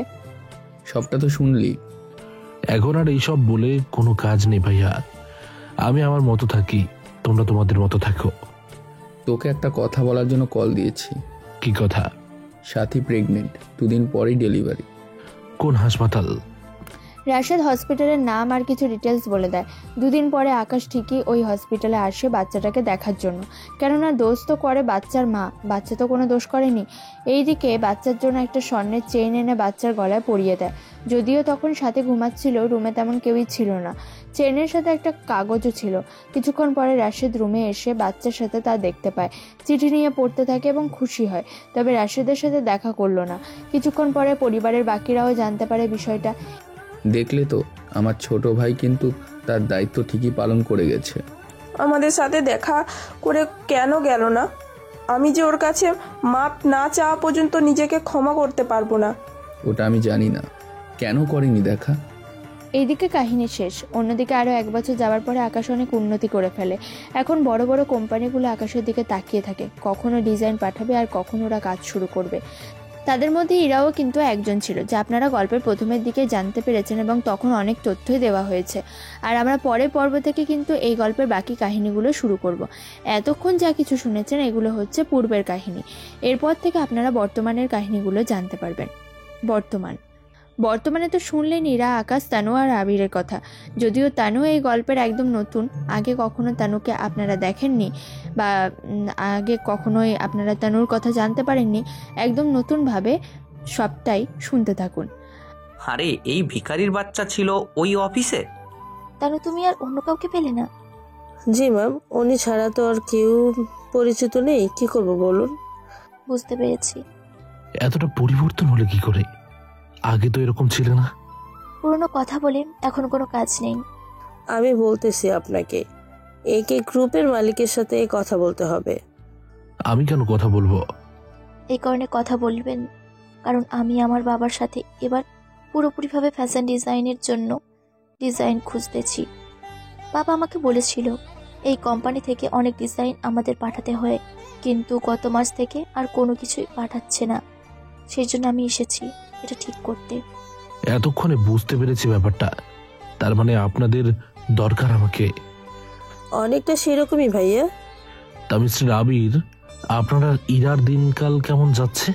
সবটা তো শুনলি। এখন আর এইসব বলে কোনো কাজ নেই ভাইয়া, আমি আমার মতো থাকি, তোমরা তোমাদের মতো থাকো। তোকে একটা কথা বলার জন্য কল দিয়েছি। কি কথা? সাথী প্রেগনেন্ট, দুদিন পরেই ডেলিভারি। কোন হাসপাতাল? রাশেদ হসপিটালের নাম আর কিছু ডিটেলস বলে দেয়। দুদিন পরে আকাশ ঠিকই ওই হসপিটালে আসে বাচ্চাটাকে দেখার জন্য, কেননা দোষ তো করে বাচ্চার মা, বাচ্চা তো কোনো দোষ করেনি। এইদিকে বাচ্চার জন্য একটা স্বর্ণের চেইন এনে বাচ্চার গলায় পরিয়ে দেয়। যদিও তখন সাথে ঘুমাচ্ছিল, রুমে তেমন কেউই ছিল না। চেইনের সাথে একটা কাগজও ছিল। কিছুক্ষণ পরে রাশেদ রুমে এসে বাচ্চার সাথে তা দেখতে পায়, চিঠি নিয়ে পড়তে থাকে এবং খুশি হয়। তবে রাশেদের সাথে দেখা করলো না। কিছুক্ষণ পরে পরিবারের বাকিরাও জানতে পারে বিষয়টা। দেখলে তো, আমার ছোট ভাই কিন্তু তার দায়িত্ব ঠিকই পালন করে গেছে। আমাদের সাথে দেখা করে কেন গেল না? আমি যে ওর কাছে মাপ না চাওয়া পর্যন্ত নিজেকে ক্ষমা করতে পারবো না। ওটা আমি জানি না, কেন করেনি দেখা। এইদিকে কাহিনী শেষ। অন্যদিকে আরও 1 বছর যাওয়ার পরে আকাশ অনেক উন্নতি করে ফেলে। এখন বড় বড় কোম্পানিগুলো আকাশের দিকে তাকিয়ে থাকে, কখনো ডিজাইন পাঠাবে আর কখনো ওরা কাজ শুরু করবে। তাদের মধ্যে ইরাও কিন্তু একজন ছিল, যা আপনারা গল্পের প্রথমের দিকে জানতে পেরেছেন এবং তখন অনেক তথ্যই দেওয়া হয়েছে। আর আমরা পরের পর্ব থেকে কিন্তু এই গল্পের বাকি কাহিনীগুলো শুরু করব। এতক্ষণ যা কিছু শুনেছেন এগুলো হচ্ছে পূর্বের কাহিনী। এরপর থেকে আপনারা বর্তমানের কাহিনীগুলো জানতে পারবেন। বর্তমানে তো শুনলেন ইরা, আকাশ, তানু আর আবিরের কথা। যদিও তানু এই গল্পের একদম নতুন, আগে কখনো তানুকে আপনারা দেখেননি বা আগে কখনোই আপনারা তানুর কথা জানতে পারেননি। একদম নতুনভাবে সবটাই শুনতে থাকুন। আরে এই ভিখারির বাচ্চা ছিল ওই অফিসে? তানু, তুমি আর অন্য কাউকে পেলে না? জি ম্যাম, উনি ছাড়া তো আর কেউ পরিচিত নেই, কি করব বলুন। বুঝতে পেরেছি। এতটা পরিবর্তন হলে কি করে? আগে তো এরকম ছিল না। পুরনো কথা বলে এখন কোনো কাজ নেই। আমি বলতেছি আপনাকে, একে গ্রুপের মালিকের সাথে কথা বলতে হবে। আমি কেন কথা বলবো? এই কারণে কথা বলবেন কারণ আমি আমার বাবার সাথে এবার পুরোপুরিভাবে ফ্যাশন ডিজাইনের জন্য ডিজাইন খুঁজতেছি। বাবা আমাকে বলেছিল এই কোম্পানি থেকে অনেক ডিজাইন আমাদের পাঠাতে হয়, কিন্তু গত মাস থেকে আর কোনো কিছুই পাঠাচ্ছে না। সেই জন্য আমি এসেছি এটা ঠিক করতে। এতক্ষণে বুঝতে পেরেছি ব্যাপারটা। তার মানে আপনাদের দরকার আমাকে। অনেকটা সেরকমই ভাইয়া। তা মিস্টার আবির, আপনার আর ইরার দিনকাল কেমন যাচ্ছে?